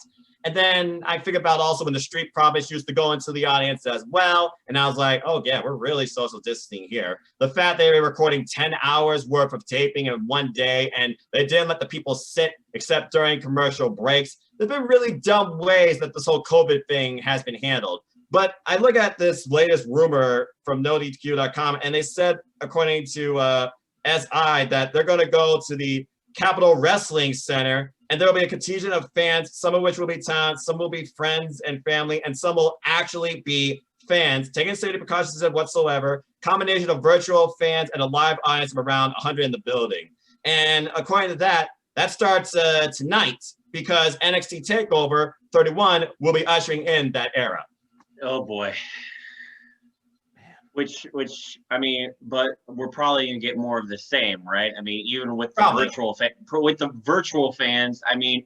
C: And then I think about also when the Street Profits used to go into the audience as well. And I was like, oh yeah, we're really social distancing here. The fact they were recording 10 hours worth of taping in one day and they didn't let the people sit except during commercial breaks. There's been really dumb ways that this whole COVID thing has been handled. But I look at this latest rumor from NoDQ.com and they said, according to SI, that they're going to go to the Capitol Wrestling Center and there will be a contingent of fans, some of which will be talents, some will be friends and family, and some will actually be fans, taking safety precautions whatsoever, combination of virtual fans and a live audience of around 100 in the building. And according to that, that starts tonight because NXT TakeOver 31 will be ushering in that era.
A: Oh boy. Which I mean, but we're probably gonna get more of the same, right? I mean, even with the virtual fans, I mean,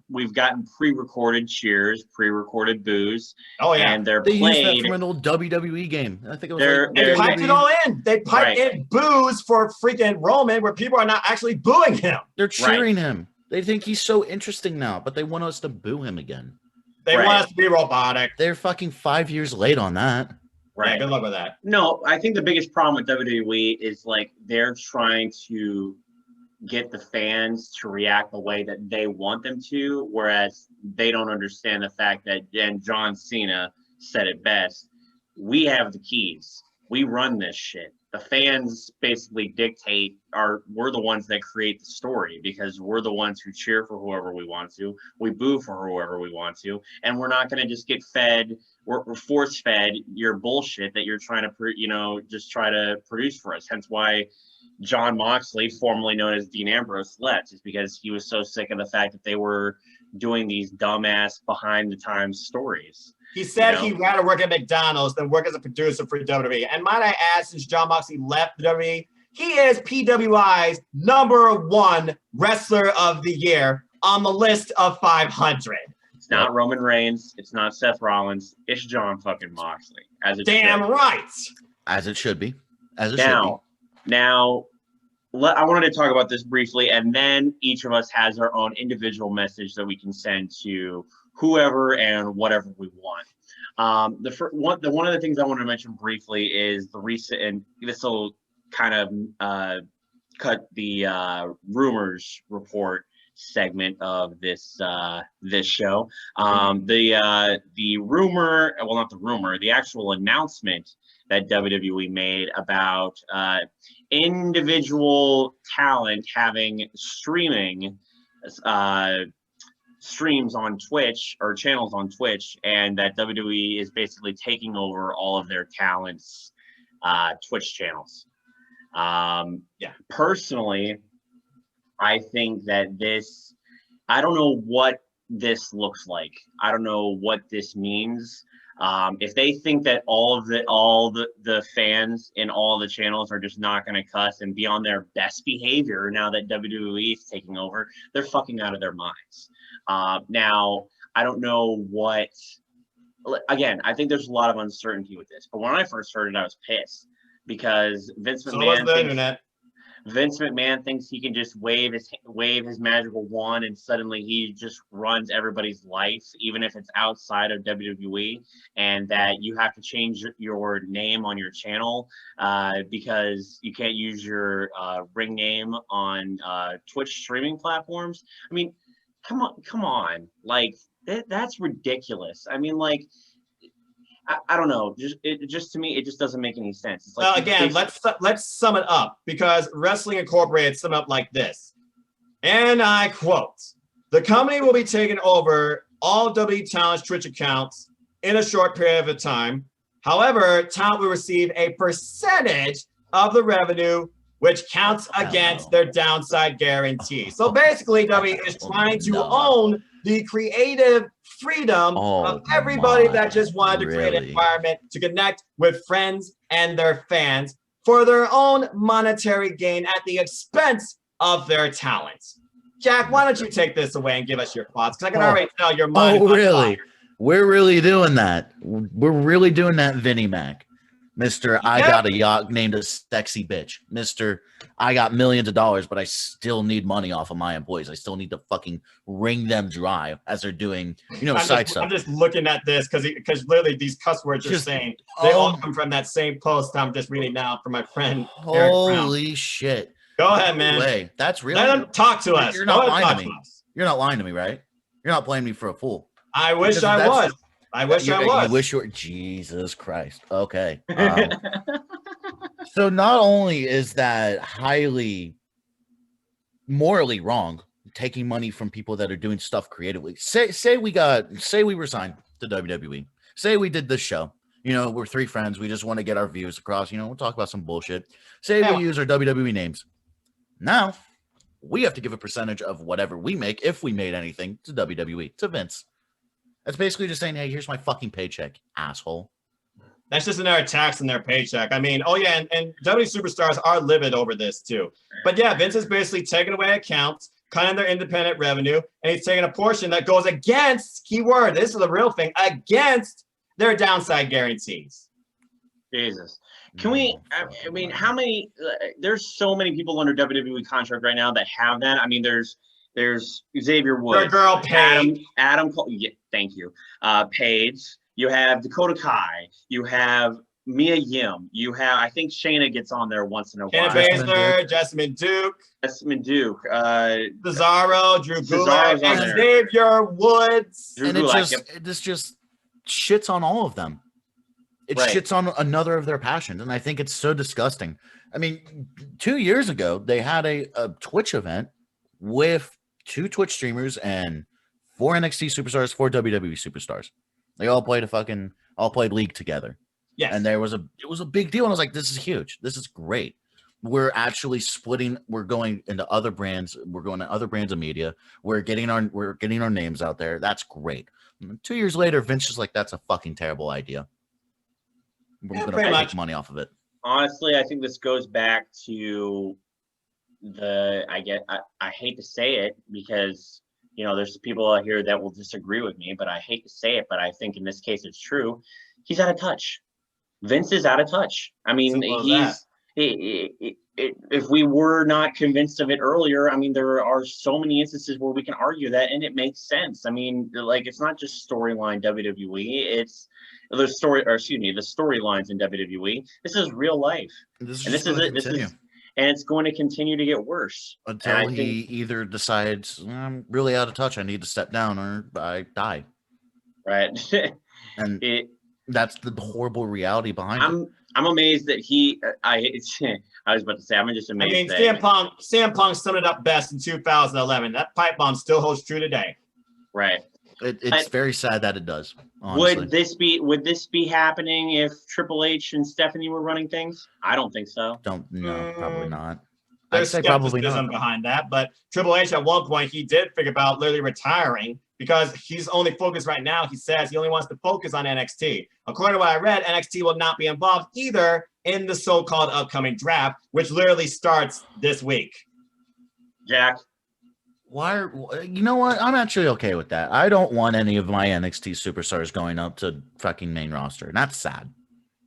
A: we've gotten pre-recorded cheers, pre-recorded boos.
C: Oh yeah,
A: and
B: they
A: played.
B: Used that from an old WWE game. I think it was
C: they piped it all in. They piped in boos for freaking Roman, where people are not actually booing him.
B: They're cheering him. They think he's so interesting now, but they want us to boo him again.
C: They want us to be robotic.
B: They're fucking 5 years late on that.
C: Right. Yeah, good luck with that.
A: No, I think the biggest problem with WWE is like they're trying to get the fans to react the way that they want them to, whereas they don't understand the fact that, and John Cena said it best, we have the keys. We run this shit. The fans basically dictate, we're the ones that create the story because we're the ones who cheer for whoever we want to. We boo for whoever we want to. And we're not going to just get fed, we're force fed your bullshit that you're trying to, just try to produce for us. Hence why John Moxley, formerly known as Dean Ambrose, left, is because he was so sick of the fact that they were doing these dumbass behind the times stories.
C: He said he'd rather work at McDonald's than work as a producer for WWE. And might I add, since John Moxley left the WWE, he is PWI's #1 wrestler of the year on the list of 500.
A: It's not Roman Reigns. It's not Seth Rollins. It's John fucking Moxley.
C: Damn right.
B: As it should be. As it should be.
A: Now, I wanted to talk about this briefly, and then each of us has our own individual message that we can send to whoever and whatever we want. One of the things I want to mention briefly is the recent, and this will kind of cut the rumors report segment of this show. The rumor, well, not the rumor, the actual announcement that WWE made about individual talent having streams on Twitch or channels on Twitch, and that WWE is basically taking over all of their talents' Twitch channels. Personally, I think that I don't know what this looks like. I don't know what this means. If they think that all the fans in all the channels are just not going to cuss and be on their best behavior now that WWE is taking over, they're fucking out of their minds. Now, I don't know again, I think there's a lot of uncertainty with this, but when I first heard it, I was pissed because Vince McMahon thinks he can just wave his magical wand and suddenly he just runs everybody's life, even if it's outside of WWE, and that you have to change your name on your channel because you can't use your ring name on Twitch streaming platforms. I mean, come on, like that's ridiculous. I mean, like, I don't know. Just to me, it just doesn't make any sense. It's like
C: Well, again, let's sum it up, because Wrestling Incorporated sum up like this, and I quote: "The company will be taking over all WWE Talent's Twitch accounts in a short period of time. However, Talent will receive a percentage of the revenue, which counts against their downside guarantee." So basically, WWE is trying to own the creative freedom of everybody that just wanted to create an environment to connect with friends and their fans for their own monetary gain at the expense of their talents. Jack, why don't you take this away and give us your thoughts? Because I can already tell your mind.
B: Oh, really? We're really doing that. We're really doing that, Vinnie Mac. Mr. I got a yacht named a sexy bitch. Mr. I got millions of dollars, but I still need money off of my employees. I still need to fucking wring them dry as they're doing, side stuff.
C: I'm just looking at this because literally these cuss words you're saying, they all come from that same post I'm just reading now from my friend Eric Brown.
B: Holy shit.
C: Go ahead, man.
B: That's real.
C: Let him talk to us.
B: You're not lying to me. You're not lying to me, right? You're not playing me for a fool.
C: I wish I was. I wish I was.
B: You wish you were. Jesus Christ. Okay. So not only is that highly morally wrong, taking money from people that are doing stuff creatively. Say we were signed to WWE. Say we did this show. We're three friends. We just want to get our views across. We'll talk about some bullshit. Say we use our WWE names. Now we have to give a percentage of whatever we make, if we made anything, to WWE, to Vince. That's basically just saying, hey, here's my fucking paycheck, asshole.
C: That's just another tax in their paycheck. I mean, and WWE superstars are livid over this too. But yeah, Vince is basically taking away accounts, cutting their independent revenue, and he's taking a portion that goes against, keyword, this is the real thing, against their downside guarantees.
A: Jesus. Can we, I mean, how many, there's so many people under WWE contract right now that have that. I mean, there's Xavier Woods.
C: Your girl, Paige.
A: Adam Cole, yeah, thank you. Paige. You have Dakota Kai. You have Mia Yim. You have, I think Shayna gets on there once in a while.
C: Shayna Baszler, Jessamine Duke. Cesaro, Drew Gulak, Xavier Woods.
B: And this just shits on all of them. It shits on another of their passions, and I think it's so disgusting. I mean, 2 years ago, they had a Twitch event with 2 Twitch streamers and 4 NXT superstars, 4 WWE superstars. They all played League together.
C: Yes.
B: And it was a big deal. And I was like, this is huge. This is great. We're actually splitting. We're going into other brands. We're going to other brands of media. We're getting our names out there. That's great. And 2 years later, Vince is like, that's a fucking terrible idea. We're going to make money off of it.
A: Honestly, I think this goes back to I hate to say it because, there's people out here that will disagree with me, but I hate to say it, but I think in this case it's true. He's out of touch. Vince is out of touch. I mean, if we were not convinced of it earlier, I mean, there are so many instances where we can argue that, and it makes sense. I mean, like, it's not just storyline WWE, it's the storylines in WWE. This is real life. And it's going to continue to get worse.
B: Until he either decides, I'm really out of touch, I need to step down, or I die.
A: Right.
B: And that's the horrible reality behind it.
A: I'm amazed that I was about to say, I'm just amazed.
C: I mean, CM Punk summed it up best in 2011. That pipe bomb still holds true today.
A: Right.
B: It's very sad that it does. Honestly.
A: Would this be happening if Triple H and Stephanie were running things? I don't think so.
B: Probably not.
C: There's skepticism behind that, but Triple H at one point he did figure about literally retiring because he's only focused right now. He says he only wants to focus on NXT. According to what I read, NXT will not be involved either in the so-called upcoming draft, which literally starts this week.
A: Jack.
B: You know what? I'm actually okay with that. I don't want any of my NXT superstars going up to fucking main roster. And that's sad.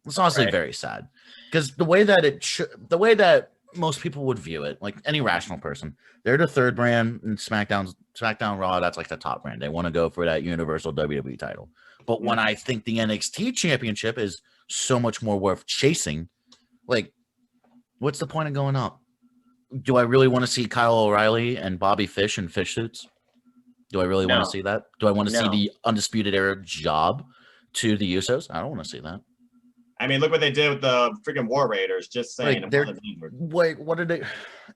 B: It's honestly very sad. Because the way that most people would view it, like any rational person, they're the third brand in SmackDown Raw, that's like the top brand. They want to go for that Universal WWE title. But when I think the NXT championship is so much more worth chasing, like, what's the point of going up? Do I really want to see Kyle O'Reilly and Bobby Fish in fish suits? Do I really want to see that? Do I want to see the Undisputed Era job to the Usos. I don't want to see that.
C: I mean, look what they did with the freaking War Raiders. Just saying.
B: Like, wait, what did they?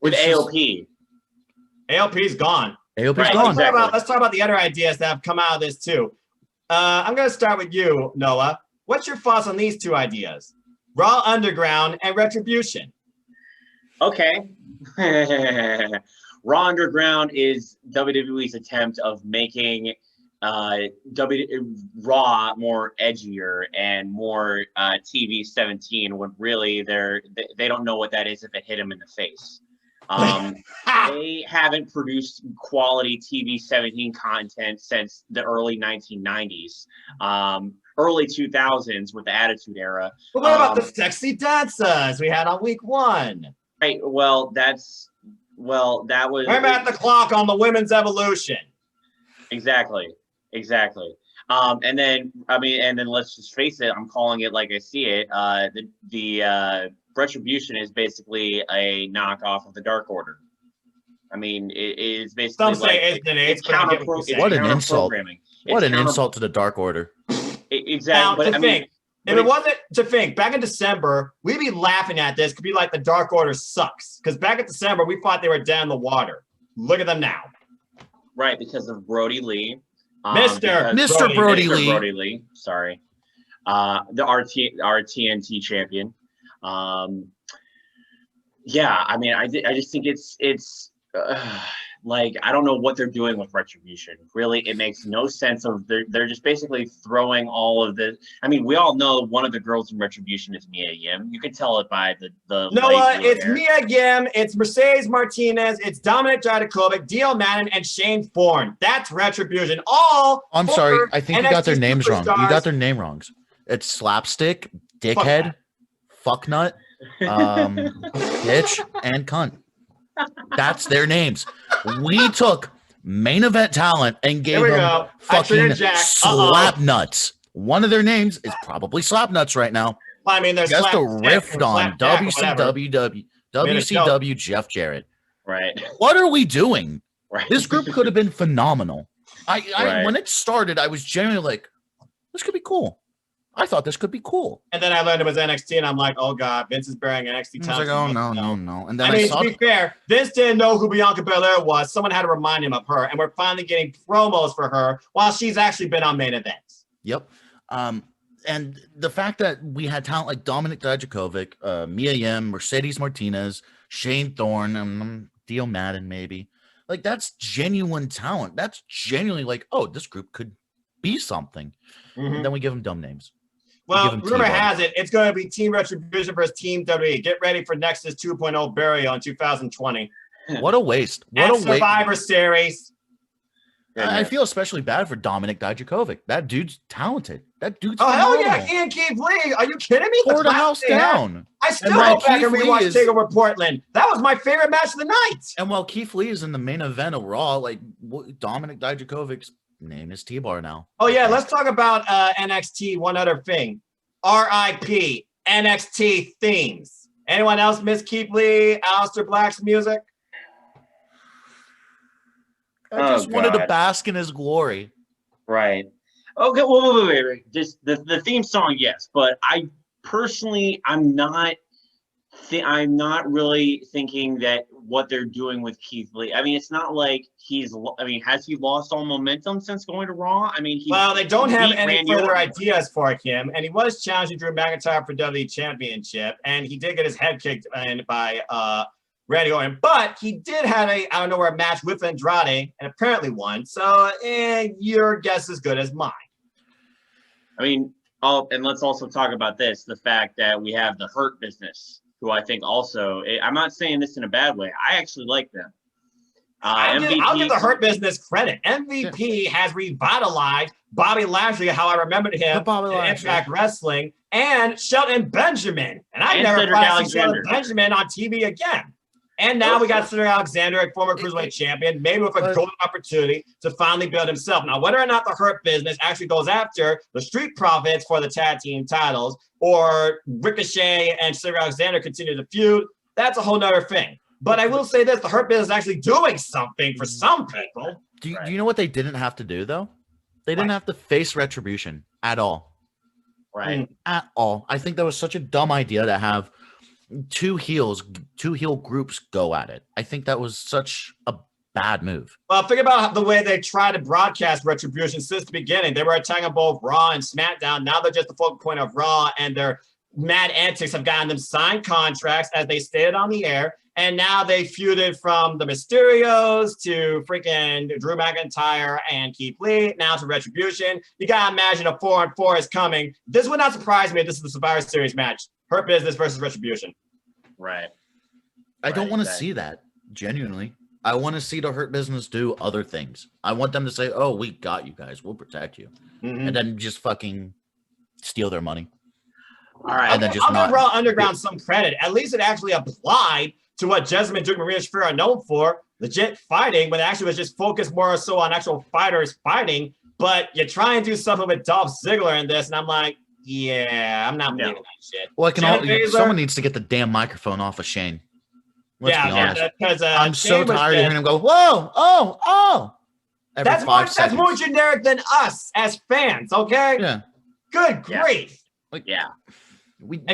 A: With
B: It's just-
A: AOP.
C: ALP's gone.
B: AOP's
A: Right,
B: gone.
A: exactly.
C: Let's talk about the other ideas that have come out of this too. I'm going to start with you, Noah. What's your thoughts on these two ideas? Raw Underground and Retribution.
A: Okay. Raw Underground is WWE's attempt of making Raw more edgier and more TV 17 when really they don't know what that is if it hit them in the face. They haven't produced quality TV 17 content since the early 1990s, early 2000s with the Attitude Era.
C: But what about the sexy dancers we had on week 1?
A: Right. Well, that was.
C: I'm at the clock on the Women's Evolution.
A: Exactly. And then let's just face it. I'm calling it like I see it. The Retribution is basically a knockoff of the Dark Order. I mean, it is basically
C: Some say
A: it's counter.
B: What an insult!
A: Programming.
B: What an insult to the Dark Order.
A: Exactly.
C: Now, if it wasn't to think, back in December, we'd be laughing at this. Could be like the Dark Order sucks. Because back in December, we thought they were dead in the water. Look at them now.
A: Right, because of Brody Lee.
B: Mr. Brody Lee.
A: Brody Lee. Sorry. The TNT champion. Yeah, I mean, I just think it's like, I don't know what they're doing with Retribution. Really, it makes no sense. They're just basically throwing all of the. I mean, we all know one of the girls in Retribution is Mia Yim. You can tell it by the.
C: Noah, it's Mia Yim, it's Mercedes Martinez, it's Dominic Dijakovic, D.M.D, and Shane Thorne. That's Retribution.
B: I'm sorry, I think you got their
C: NXT
B: names wrong. You
C: superstars.
B: got their name wrong. It's Slapstick, Dickhead, Fucknut, Bitch, and Cunt. That's their names. We took main event talent and gave them fucking slap nuts. One of their names is probably slap nuts right now.
C: I mean, there's
B: just a riff on WCW Jeff Jarrett.
A: Right.
B: What are we doing?
A: Right.
B: This group could have been phenomenal.
A: Right.
B: When it started, I was genuinely like, this could be cool. I thought this could be cool.
C: And then I learned it was NXT, and I'm like, oh god, Vince is burying NXT.
B: I was like, oh no. And then
C: to be fair, Vince didn't know who Bianca Belair was. Someone had to remind him of her, and we're finally getting promos for her while she's actually been on main events.
B: Yep. And the fact that we had talent like Dominic Dijakovic, Mia Yim, Mercedes Martinez, Shane Thorne, Dio Madden, maybe. Like, that's genuine talent. That's genuinely like, oh, this group could be something.
C: Mm-hmm.
B: And then we give them dumb names.
C: Well, rumor has it, it's going to be Team Retribution versus Team WWE. Get ready for Nexus 2.0 burial in 2020.
B: What a waste. What a waste.
C: Survivor Series.
B: I feel especially bad for Dominic Dijakovic. That dude's talented. That dude's
C: hell yeah, he and Keith Lee. Are you kidding me?
B: Tore the house down.
C: I still go back and rewatch TakeOver Portland. That was my favorite match of the night.
B: And while Keith Lee is in the main event of Raw, like, Dominic Dijakovic's name is T-Bar now.
C: Oh yeah, let's talk about NXT. One other thing, RIP NXT themes. Anyone else miss Keith Lee, Aleister Black's music?
B: I just wanted to bask in his glory.
A: Right. Okay. Well, wait. Just the theme song, yes, but I personally, I'm not really thinking that what they're doing with Keith Lee. I mean, it's not like has he lost all momentum since going to Raw? I mean,
C: they don't have any further ideas for him, and he was challenging Drew McIntyre for WWE Championship, and he did get his head kicked in by Randy Orton, but he did have a match with Andrade, and apparently won. So, your guess is good as mine.
A: I mean, and let's also talk about this: the fact that we have the Hurt Business, who I think also, I'm not saying this in a bad way. I actually like them.
C: I'll give the Hurt Business credit. MVP has revitalized Bobby Lashley, how I remembered him in Impact Wrestling, and Shelton Benjamin. And I never thought I'd see Shelton Benjamin on TV again. And now we got Cedric Alexander, a former Cruiserweight champion, maybe with a golden opportunity to finally build himself. Now, whether or not the Hurt Business actually goes after the Street Profits for the tag team titles, or Ricochet and Cedric Alexander continue the feud, that's a whole nother thing. But I will say this, the Hurt Business is actually doing something for some people.
B: Do you know what they didn't have to do, though? They didn't have to face Retribution at all.
A: Right.
B: At all. I think that was such a dumb idea to have two heel groups go at it. I think that was such a bad move.
C: Well, think about the way they tried to broadcast Retribution since the beginning. They were attacking both Raw and SmackDown. Now they're just the focal point of Raw, and their mad antics have gotten them signed contracts, as they stated on the air. And now they feuded from the Mysterios to freaking Drew McIntyre and Keith Lee, now to Retribution. You gotta imagine a 4-on-4 is coming. This would not surprise me if this is the Survivor Series match. Hurt Business versus Retribution.
A: Right.
B: I don't want to see that, genuinely. I want to see the Hurt Business do other things. I want them to say, oh, we got you guys. We'll protect you. And then just fucking steal their money.
A: All right.
C: And then just I'll give Raw Underground some credit. At least it actually applied to what Jessamine Duke and Maria Shafir are known for, legit fighting, but it actually was just focused more so on actual fighters fighting. But you try and do something with Dolph Ziggler in this, and I'm like, yeah, I'm not believing that shit.
B: Well, someone needs to get the damn microphone off of Shane. Let's be honest. Because I'm so tired of hearing him go, whoa, oh.
C: That's more generic than us as fans, okay?
B: Yeah.
C: Good grief.
A: Yeah.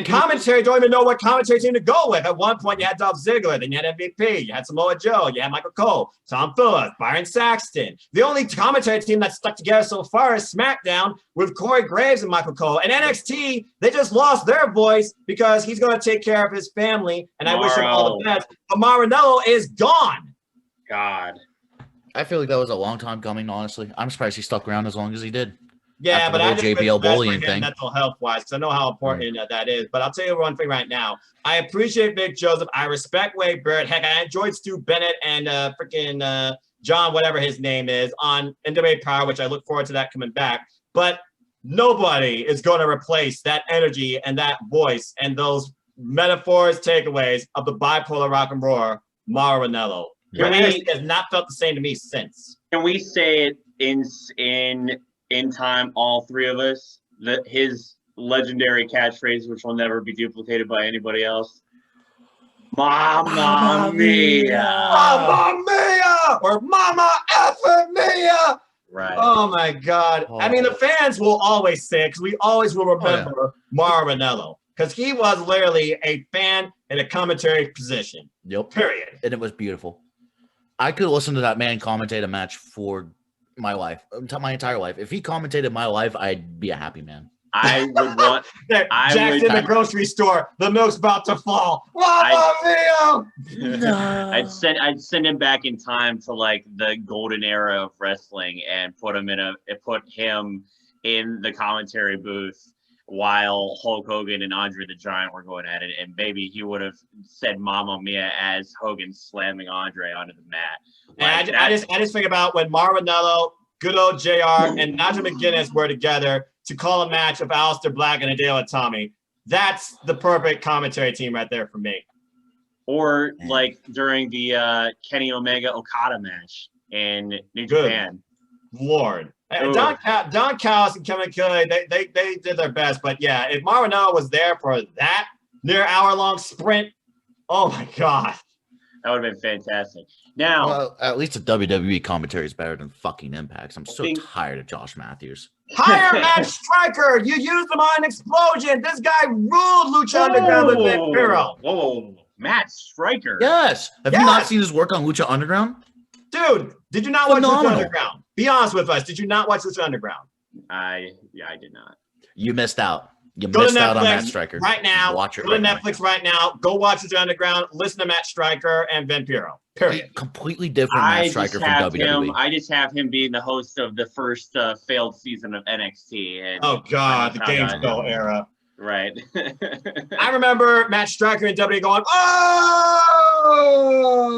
C: Commentary don't even know what commentary team to go with. At one point, you had Dolph Ziggler, then you had MVP, you had Samoa Joe, you had Michael Cole, Tom Phillips, Byron Saxton. The only commentary team that's stuck together so far is SmackDown with Corey Graves and Michael Cole. And NXT, they just lost their voice because he's going to take care of his family, and I wish him all the best. But Maranello is gone.
A: God.
B: I feel like that was a long time coming, honestly. I'm surprised he stuck around as long as he did.
C: Yeah, but I just JBL bullying thing, mental health wise, because I know how important that is. But I'll tell you one thing right now. I appreciate Vic Joseph. I respect Wade Barrett. Heck, I enjoyed Stu Bennett and freaking John, whatever his name is, on NWA Power, which I look forward to that coming back. But nobody is going to replace that energy and that voice and those metaphors, takeaways of the bipolar rock and roar, Mauro Ranallo. He has not felt the same to me since.
A: Can we say it in time, all three of us, that his legendary catchphrase, which will never be duplicated by anybody else, Mamma Mia!
C: Mamma Mia! Or Mama Effing Mia!
A: Right.
C: Oh my God. I mean, the fans will always say it, because we always will remember Mauro Ranallo, because he was literally a fan in a commentary position.
B: Yep.
C: Period.
B: And it was beautiful. I could listen to that man commentate a match for my life, my entire life. If he commentated my life, I'd be a happy man.
A: I would want.
C: Jack's in the grocery store. The milk's about to fall. Mamma Mia!
B: No.
A: I'd send him back in time to like the golden era of wrestling and put him in the commentary booth while Hulk Hogan and Andre the Giant were going at it, and maybe he would have said "Mamma Mia" as Hogan slamming Andre onto the mat.
C: Like, and I just think about when Mauro Ranallo, good old JR, and Nigel McGuinness were together to call a match of Aleister Black and Hideo Itami. That's the perfect commentary team right there for me.
A: Or like during the Kenny Omega Okada match in New Japan.
C: Lord. Don Callis and Kevin Kelly, they did their best. But yeah, if Mauro Ranallo was there for that near hour-long sprint, oh my God.
A: That would have been fantastic. Now,
B: well, at least the WWE commentary is better than fucking Impact's. I'm so tired of Josh Matthews.
C: Hire Matt Striker. You used him on Explosion. This guy ruled Lucha Underground with Vampiro.
A: Whoa, Matt Striker.
B: Yes. Have you not seen his work on Lucha Underground?
C: Dude, did you not watch Lucha Underground? Be honest with us. Did you not watch Lucha Underground?
A: I did not.
B: You missed out. You missed out on Matt Striker.
C: Right now.
B: Watch it.
C: Go to Netflix right now. Go watch Lucha Underground. Listen to Matt Striker and Vampiro. Period.
B: Completely different Matt Striker from WWE.
A: I just have him being the host of the first failed season of NXT. And
C: oh God, the Game Show era.
A: Right.
C: I remember Matt Striker and WWE going, oh!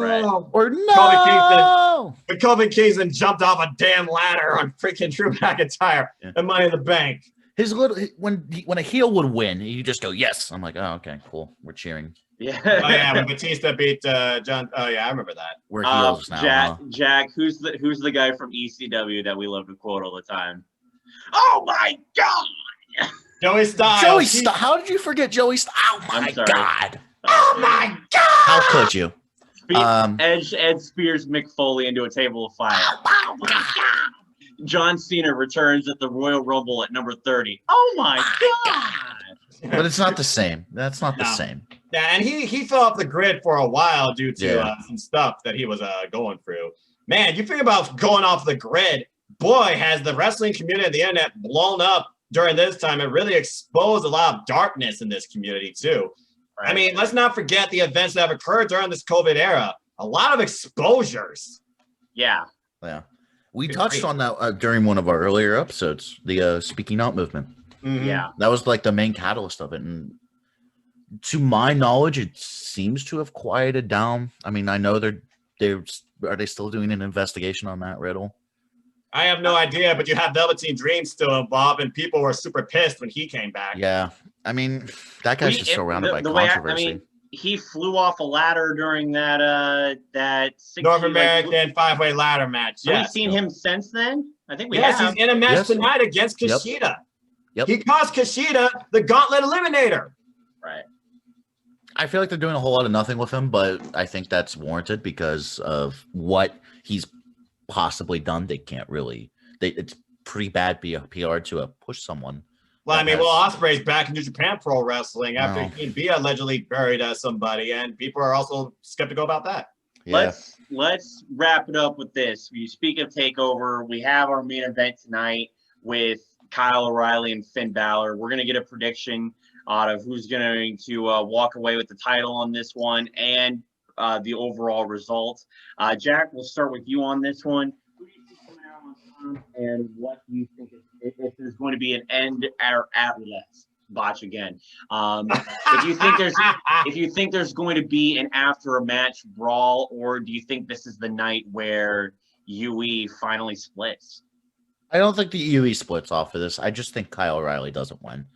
A: Right.
B: Or no!
C: Kofi Kingston jumped off a damn ladder on freaking Drew McIntyre and Money in the Bank.
B: His little when a heel would win, you just go, yes. I'm like, oh, okay, cool. We're cheering.
A: Yeah.
C: Oh yeah, when Batista beat John. Oh yeah, I remember that.
B: We're heels now.
A: Jack, who's the guy from ECW that we love to quote all the time? Oh my God!
C: Joey Styles.
B: How did you forget Joey Styles? Oh my God!
C: Oh my God!
B: How could you?
A: Ed spears Mick Foley into a table of fire.
B: Oh my God!
A: John Cena returns at the Royal Rumble at number 30. Oh my God.
B: But it's not the same. That's not the
C: No.
B: same.
C: Yeah, and he fell off the grid for a while due to
B: Yeah.
C: some stuff that he was going through. Man, you think about going off the grid. Boy, has the wrestling community and the internet blown up during this time and really exposed a lot of darkness in this community too.
A: Right.
C: I mean, let's not forget the events that have occurred during this COVID era. A lot of exposures.
A: Yeah.
B: Yeah. We touched on that during one of our earlier episodes, the speaking out movement.
C: Mhm.
A: Yeah.
B: That was like the main catalyst of it. And to my knowledge, it seems to have quieted down. I mean, I know are they still doing an investigation on Matt Riddle?
C: I have no idea, but you have Velveteen Dream still involved, and people were super pissed when he came back.
B: Yeah. I mean, that guy's just surrounded by controversy.
A: He flew off a ladder during that
C: North American five-way ladder match.
A: Have
C: Yes.
A: we seen him since then? I think we
C: Yes,
A: have.
C: he's in a match
B: Yes.
C: tonight against Kushida.
B: Yep.
C: He cost Kushida the Gauntlet Eliminator.
A: Right.
B: I feel like they're doing a whole lot of nothing with him, but I think that's warranted because of what he's possibly done. They can't really. It's pretty bad PR to push someone.
C: Well, I mean,
B: has-
C: Ospreay's back in New Japan Pro Wrestling after
B: No.
C: he and Bia allegedly buried somebody, and people are also skeptical about that.
B: Yeah.
A: Let's wrap it up with this. You speak of TakeOver. We have our main event tonight with Kyle O'Reilly and Finn Balor. We're gonna get a prediction out of who's going to walk away with the title on this one and the overall results. Jack, we'll start with you on this one. Who do you think coming out on top, and what do you think if there's going to be an end or let's botch again? If you think there's going to be an after a match brawl, or do you think this is the night where UE finally splits?
B: I don't think the UE splits off of this. I just think Kyle O'Reilly doesn't win.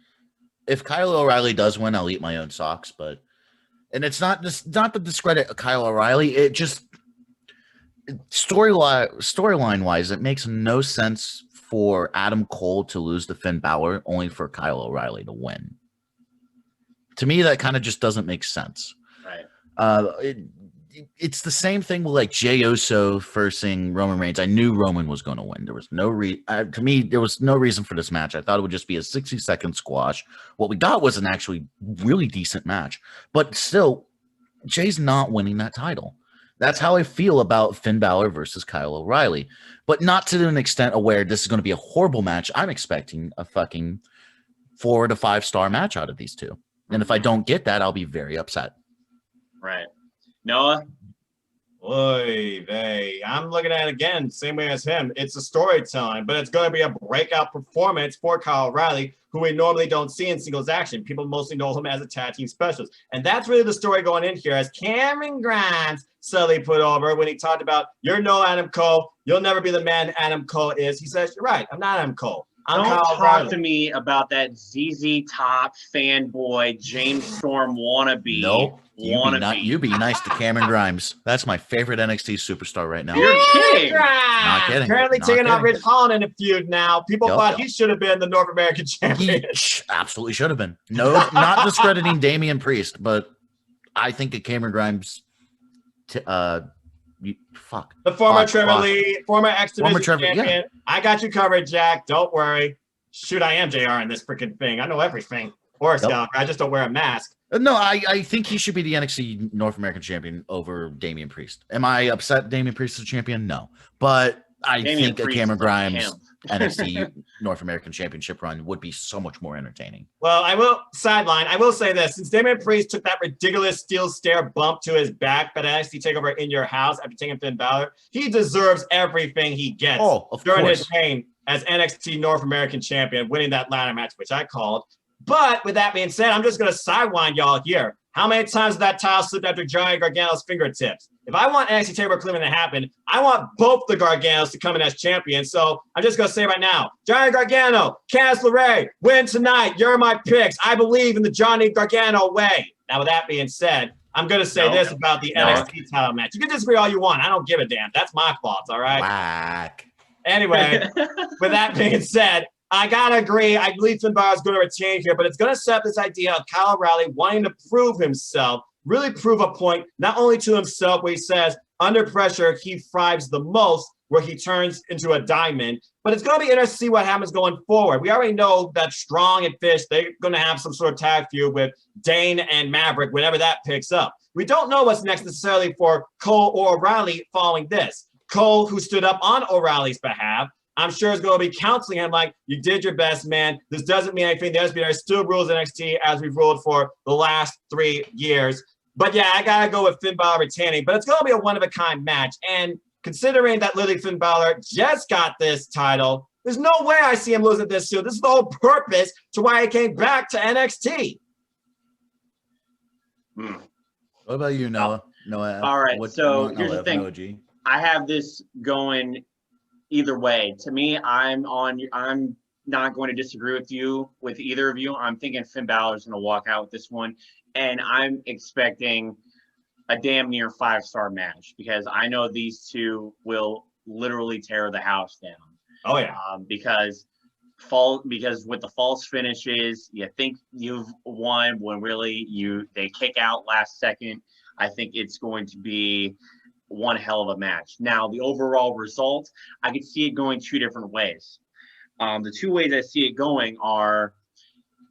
B: If Kyle O'Reilly does win, I'll eat my own socks. And it's not to discredit Kyle O'Reilly. It just storyline wise, it makes no sense for Adam Cole to lose to Finn Balor only for Kyle O'Reilly to win. To me, that kind of just doesn't make sense.
A: Right.
B: It's the same thing with like Jey Uso versing Roman Reigns. I knew Roman was going to win. There was to me, there was no reason for this match. I thought it would just be a 60-second squash. What we got was an actually really decent match, but still, Jay's not winning that title. That's how I feel about Finn Balor versus Kyle O'Reilly, but not to an extent where this is going to be a horrible match. I'm expecting a fucking 4 to 5 star match out of these two. And if I don't get that, I'll be very upset.
A: Right. Noah?
C: Oy vey. I'm looking at it again, same way as him. It's a storytelling, but it's going to be a breakout performance for Kyle O'Reilly, who we normally don't see in singles action. People mostly know him as a tag team specialist. And that's really the story going in here, as Cameron Grimes subtly put over when he talked about, you're no Adam Cole. You'll never be the man Adam Cole is. He says, you're right. I'm not Adam Cole. I'm
A: Don't
C: Kyle
A: talk
C: O'Reilly.
A: to me about that ZZ Top fanboy James Storm wannabe.
B: Nope. You be nice to Cameron Grimes. That's my favorite NXT superstar right now.
A: You're kidding.
B: Not kidding.
C: Apparently
B: Not
C: taking out
B: kidding.
C: Rich Holland in a feud now. People thought he should have been the North American champion.
B: He absolutely should have been. No, not discrediting Damian Priest, but I think that Cameron Grimes. The
C: former Trevor Lee, former X-Division champion.
B: Yeah.
C: I got you covered, Jack. Don't worry. Shoot, I am JR in this freaking thing. I know everything. Or Excalibur. I just don't wear a mask.
B: No, I think he should be the NXT North American champion over Damian Priest. Am I upset Damian Priest is champion? No. But I think a Cameron Grimes NXT North American championship run would be so much more entertaining.
C: Well, I will say this. Since Damian Priest took that ridiculous steel stair bump to his back at NXT TakeOver in your house after taking Finn Balor, he deserves everything he gets during his reign as NXT North American champion, winning that ladder match, which I called. But with that being said, I'm just going to sidewind y'all here. How many times did that tile slipped after Johnny Gargano's fingertips? If I want NXT TakeOver Cleveland to happen, I want both the Garganos to come in as champions. So I'm just going to say right now, Johnny Gargano, Candice LeRae, win tonight. You're my picks. I believe in the Johnny Gargano way. Now, with that being said, I'm going to say about the NXT title match. You can disagree all you want. I don't give a damn. That's my thoughts, all right?
B: Whack.
C: Anyway, with that being said, I gotta agree. I believe Finn Balor is going to retain here, but it's going to set up this idea of Kyle O'Reilly wanting to prove himself, really prove a point, not only to himself, where he says under pressure he thrives the most, where he turns into a diamond. But it's going to be interesting to see what happens going forward. We already know that Strong and Fish, they're going to have some sort of tag feud with Dane and Maverick whenever that picks up. We don't know what's next necessarily for Cole or O'Reilly following this. Cole, who stood up on O'Reilly's behalf, I'm sure is going to be counseling him like, you did your best, man. This doesn't mean anything. There's still rules in NXT as we've ruled for the last 3 years. But yeah, I got to go with Finn Balor retaining. But it's going to be a one-of-a-kind match. And considering that literally Finn Balor just got this title, there's no way I see him losing this soon. This is the whole purpose to why he came back to NXT.
B: What about you, Noah? Noah.
A: All right, so here's the thing.
B: Noah G?
A: I have this going either way. To me, I'm not going to disagree with you, with either of you. I'm thinking Finn Balor's going to walk out with this one, and I'm expecting a damn near 5-star match because I know these two will literally tear the house down.
C: Oh yeah,
A: because with the false finishes, you think you've won when really they kick out last second. I think it's going to be one hell of a match. Now, the overall result, I could see it going 2 different ways. The 2 ways I see it going are,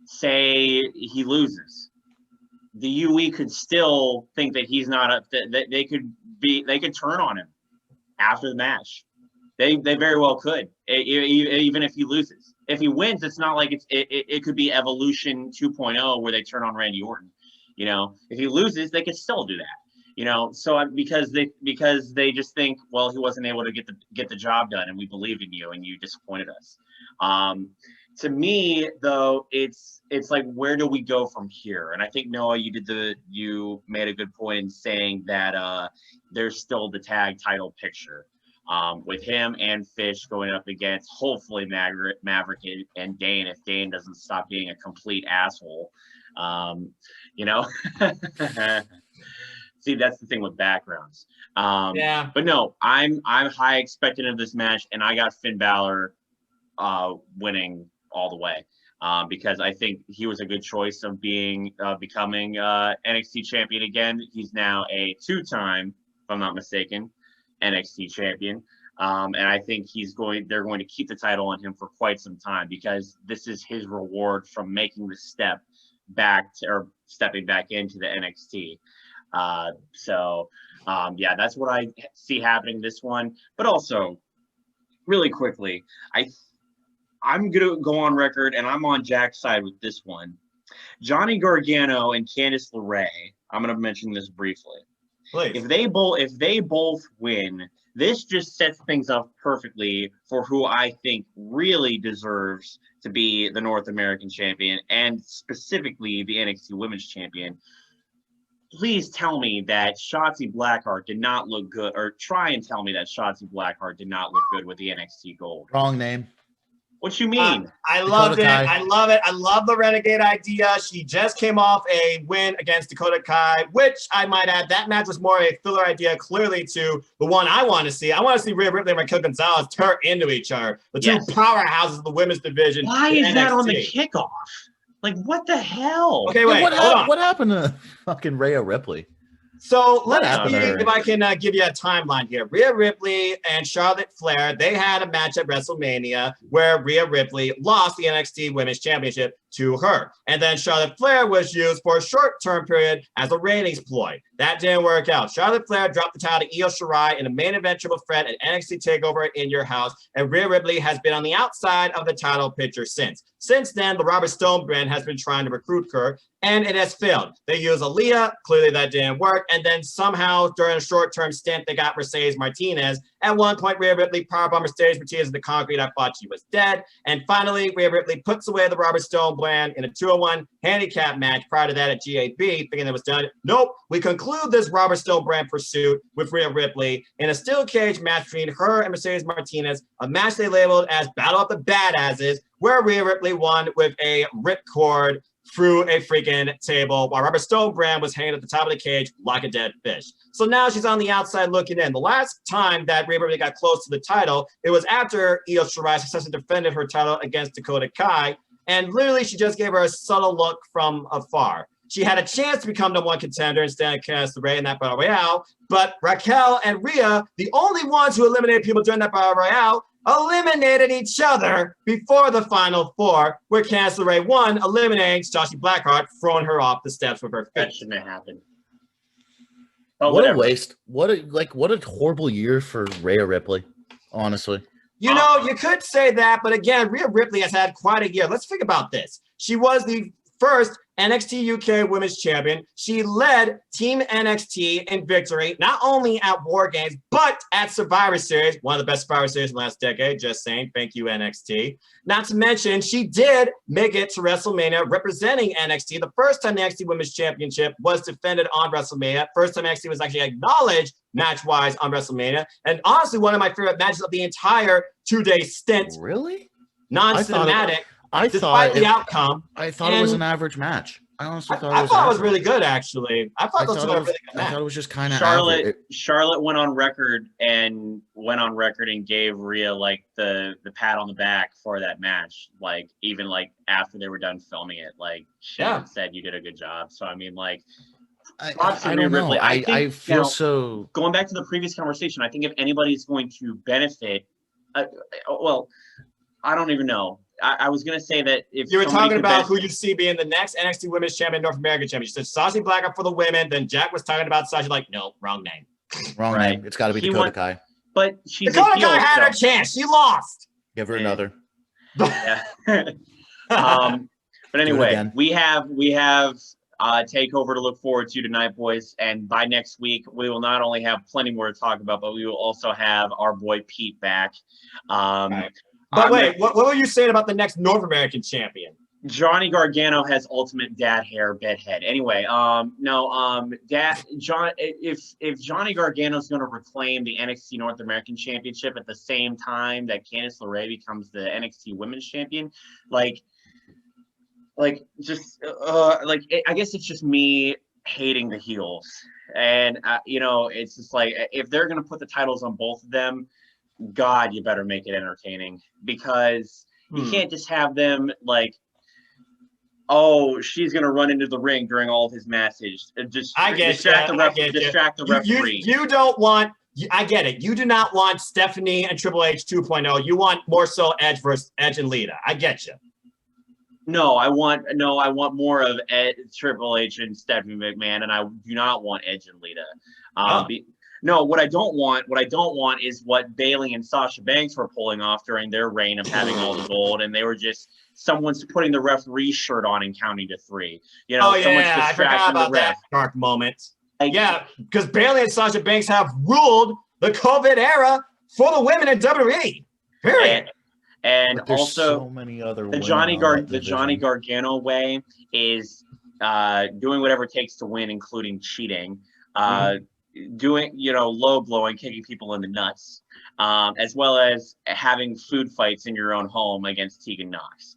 A: say he loses. The UE could still think that he's not they could turn on him after the match. They very well could, even if he loses. If he wins, it's not like it could be Evolution 2.0 where they turn on Randy Orton. You know, if he loses, they could still do that. You know, so because they just think, well, he wasn't able to get the job done, and we believed in you, and you disappointed us. To me, though, it's like, where do we go from here? And I think, Noah, you made a good point in saying that there's still the tag title picture with him and Fish going up against hopefully Maverick and Dane, if Dane doesn't stop being a complete asshole. You know. See, that's the thing with backgrounds.
C: yeah.
A: But no, I'm high expectant of this match, and I got Finn Balor winning all the way because I think he was a good choice of becoming NXT champion again. He's now a 2-time, if I'm not mistaken, NXT champion. And I think they're going to keep the title on him for quite some time because this is his reward from making the step back stepping back into the NXT. Yeah, that's what I see happening this one. But also, really quickly, I'm gonna go on record, and I'm on Jack's side with this one. Johnny Gargano and Candice LeRae. I'm gonna mention this briefly.
C: Please.
A: If they both win, this just sets things up perfectly for who I think really deserves to be the North American champion, and specifically the NXT Women's Champion. Please tell me that Shotzi Blackheart did not look good, or try and tell me that Shotzi Blackheart did not look good with the NXT Gold.
B: Wrong name.
A: What you mean?
C: I loved it. I love it. I love the Renegade idea. She just came off a win against Dakota Kai, which I might add, that match was more a filler idea, clearly, to the one I want to see. I want to see Rhea Ripley and Raquel Gonzalez turn into each other, the two powerhouses of the women's division.
A: Why is that on the kickoff? Like, what the hell?
C: Okay, wait.
B: What happened to fucking Rhea Ripley?
C: So let's see if I can give you a timeline here. Rhea Ripley and Charlotte Flair, they had a match at WrestleMania where Rhea Ripley lost the NXT Women's Championship to her. And then Charlotte Flair was used for a short-term period as a ratings ploy. That didn't work out. Charlotte Flair dropped the title to Io Shirai in a main event triple threat at NXT TakeOver in Your House, and Rhea Ripley has been on the outside of the title picture since. Since then, the Robert Stone brand has been trying to recruit her, and it has failed. They used Aaliyah, clearly that didn't work, and then somehow during a short-term stint, they got Mercedes Martinez. At one point, Rhea Ripley powerbombed Mercedes Martinez into concrete. I thought she was dead. And finally, Rhea Ripley puts away the Robert Stone brand in a 201 handicap match. Prior to that at GAB, thinking it was done. Nope. We conclude this Robert Stone brand pursuit with Rhea Ripley in a steel cage match between her and Mercedes Martinez, a match they labeled as Battle of the Badasses, where Rhea Ripley won with a ripcord through a freaking table while Robert Stone brand was hanging at the top of the cage like a dead fish. So now she's on the outside looking in. The last time that Rhea Ripley got close to the title, it was after Io Shirai successfully defended her title against Dakota Kai, and literally she just gave her a subtle look from afar. She had a chance to become the one contender instead of Candice LeRae in that Battle Royale. But Raquel and Rhea, the only ones who eliminated people during that Battle Royale, eliminated each other before the Final Four, where Candice LeRae won, eliminating Shotzi Blackheart, throwing her off the steps with her feet.
A: That shouldn't have happened. But
B: what
A: whatever.
B: a waste. What a horrible year for Rhea Ripley, honestly.
C: You know, you could say that, but again, Rhea Ripley has had quite a year. Let's think about this. She was the first NXT UK Women's Champion. She led Team NXT in victory, not only at War Games, but at Survivor Series, one of the best Survivor Series in the last decade. Just saying, thank you, NXT. Not to mention, she did make it to WrestleMania representing NXT. The first time the NXT Women's Championship was defended on WrestleMania. First time NXT was actually acknowledged match-wise on WrestleMania. And honestly, one of my favorite matches of the entire two-day stint.
B: Really?
C: Non-cinematic.
B: I
C: despite
B: thought
C: the outcome.
B: I thought it was an average match. I honestly thought it was.
C: I thought it was really good, actually. I thought those two were really good match.
B: I thought it was just kind of
A: Charlotte went on record and gave Rhea like the pat on the back for that match. Like even like after they were done filming it, like she said you did a good job. So I mean, like
B: I don't know.
A: Ripley.
B: I feel so.
A: Going back to the previous conversation, I think if anybody's going to benefit, well, I don't even know. I was going to say that if
C: you were talking about who you see being the next NXT Women's Champion, North American Champion, you said Shotzi Blackheart for the women. Then Jack was talking about Sasha. Like, no, wrong name.
B: Wrong name. It's got to be Dakota Kai.
A: But she's
C: Dakota Kai had her chance. She lost.
B: Give her another.
A: Yeah. But anyway, we have Takeover to look forward to tonight, boys. And by next week, we will not only have plenty more to talk about, but we will also have our boy Pete back.
C: Right. But wait, what were you saying about the next North American champion?
A: Johnny Gargano has ultimate dad hair bedhead. Anyway, if Johnny Gargano is going to reclaim the NXT North American Championship at the same time that Candice LeRae becomes the NXT Women's Champion, I guess it's just me hating the heels, and it's just like if they're going to put the titles on both of them, God, you better make it entertaining, because you can't just have them like, oh, she's gonna run into the ring during all of his matches. Distract the referee.
C: You don't want. I get it. You do not want Stephanie and Triple H 2.0. You want more so Edge versus Edge and Lita. I get you.
A: No, I want more of Triple H and Stephanie McMahon, and I do not want Edge and Lita. No, what I don't want is what Bayley and Sasha Banks were pulling off during their reign of having all the gold, and they were just someone's putting the referee shirt on and counting to 3.
C: I forgot about that dark moment. Because Bayley and Sasha Banks have ruled the COVID era for the women in WWE. Period.
A: And also,
B: so many other
A: the Johnny Gargano way is doing whatever it takes to win, including cheating. Doing, low blowing, kicking people in the nuts, as well as having food fights in your own home against Tegan Knox.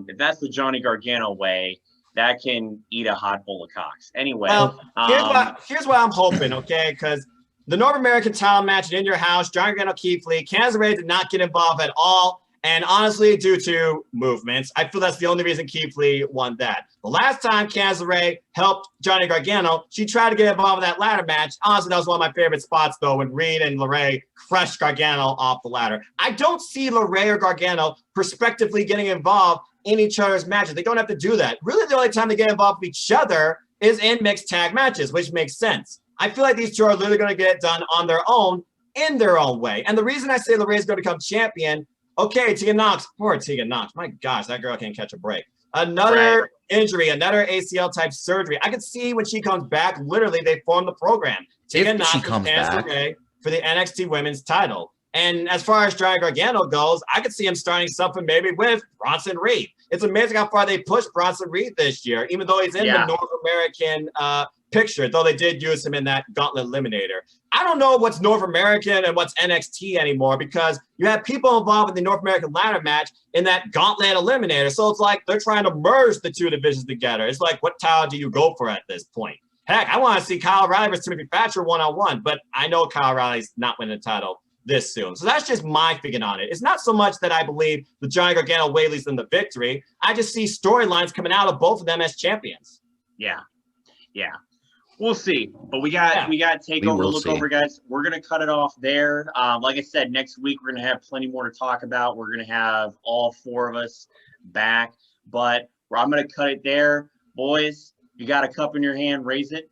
A: If that's the Johnny Gargano way, that can eat a hot bowl of cocks. Anyway,
C: here's what I'm hoping, okay? Because the North American title match in your house, Johnny Gargano, Keith Lee, Candice LeRae did not get involved at all. And honestly, due to movements, I feel that's the only reason Keith Lee won that. The last time Candice LeRae helped Johnny Gargano, she tried to get involved in that ladder match. Honestly, that was one of my favorite spots, though, when Reed and LeRae crushed Gargano off the ladder. I don't see LeRae or Gargano prospectively getting involved in each other's matches. They don't have to do that. Really, the only time they get involved with each other is in mixed tag matches, which makes sense. I feel like these two are literally going to get it done on their own, in their own way. And the reason I say LeRae is going to become champion, okay, Tegan Knox, poor Tegan Knox. My gosh, that girl can't catch a break. Another injury, another ACL type surgery. I could see when she comes back, literally they form the program. Tegan Knox comes back for the NXT Women's title. And as far as Johnny Gargano goes, I could see him starting something maybe with Bronson Reed. It's amazing how far they pushed Bronson Reed this year, even though he's in the North American picture, though they did use him in that Gauntlet Eliminator. I don't know what's North American and what's NXT anymore, because you have people involved in the North American ladder match in that Gauntlet Eliminator. So it's like they're trying to merge the two divisions together. It's like, what title do you go for at this point? Heck, I want to see Kyle O'Reilly versus Timothy Thatcher one-on-one, but I know Kyle O'Reilly's not winning the title this soon. So that's just my thinking on it. It's not so much that I believe the Johnny Gargano way leads them to victory. I just see storylines coming out of both of them as champions.
A: Yeah. We'll see, but we got takeover
B: We
A: to
B: will
A: look
B: see.
A: over, guys. We're gonna cut it off there. Like I said, next week we're gonna have plenty more to talk about. We're gonna have all 4 of us back, but I'm gonna cut it there, boys. You got a cup in your hand, raise it.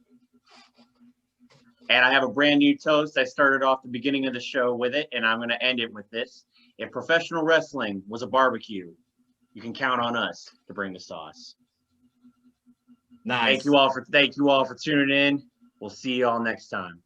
A: And I have a brand new toast. I started off the beginning of the show with it, and I'm gonna end it with this. If professional wrestling was a barbecue, you can count on us to bring the sauce.
C: Nice.
A: Thank you all for tuning in. We'll see you all next time.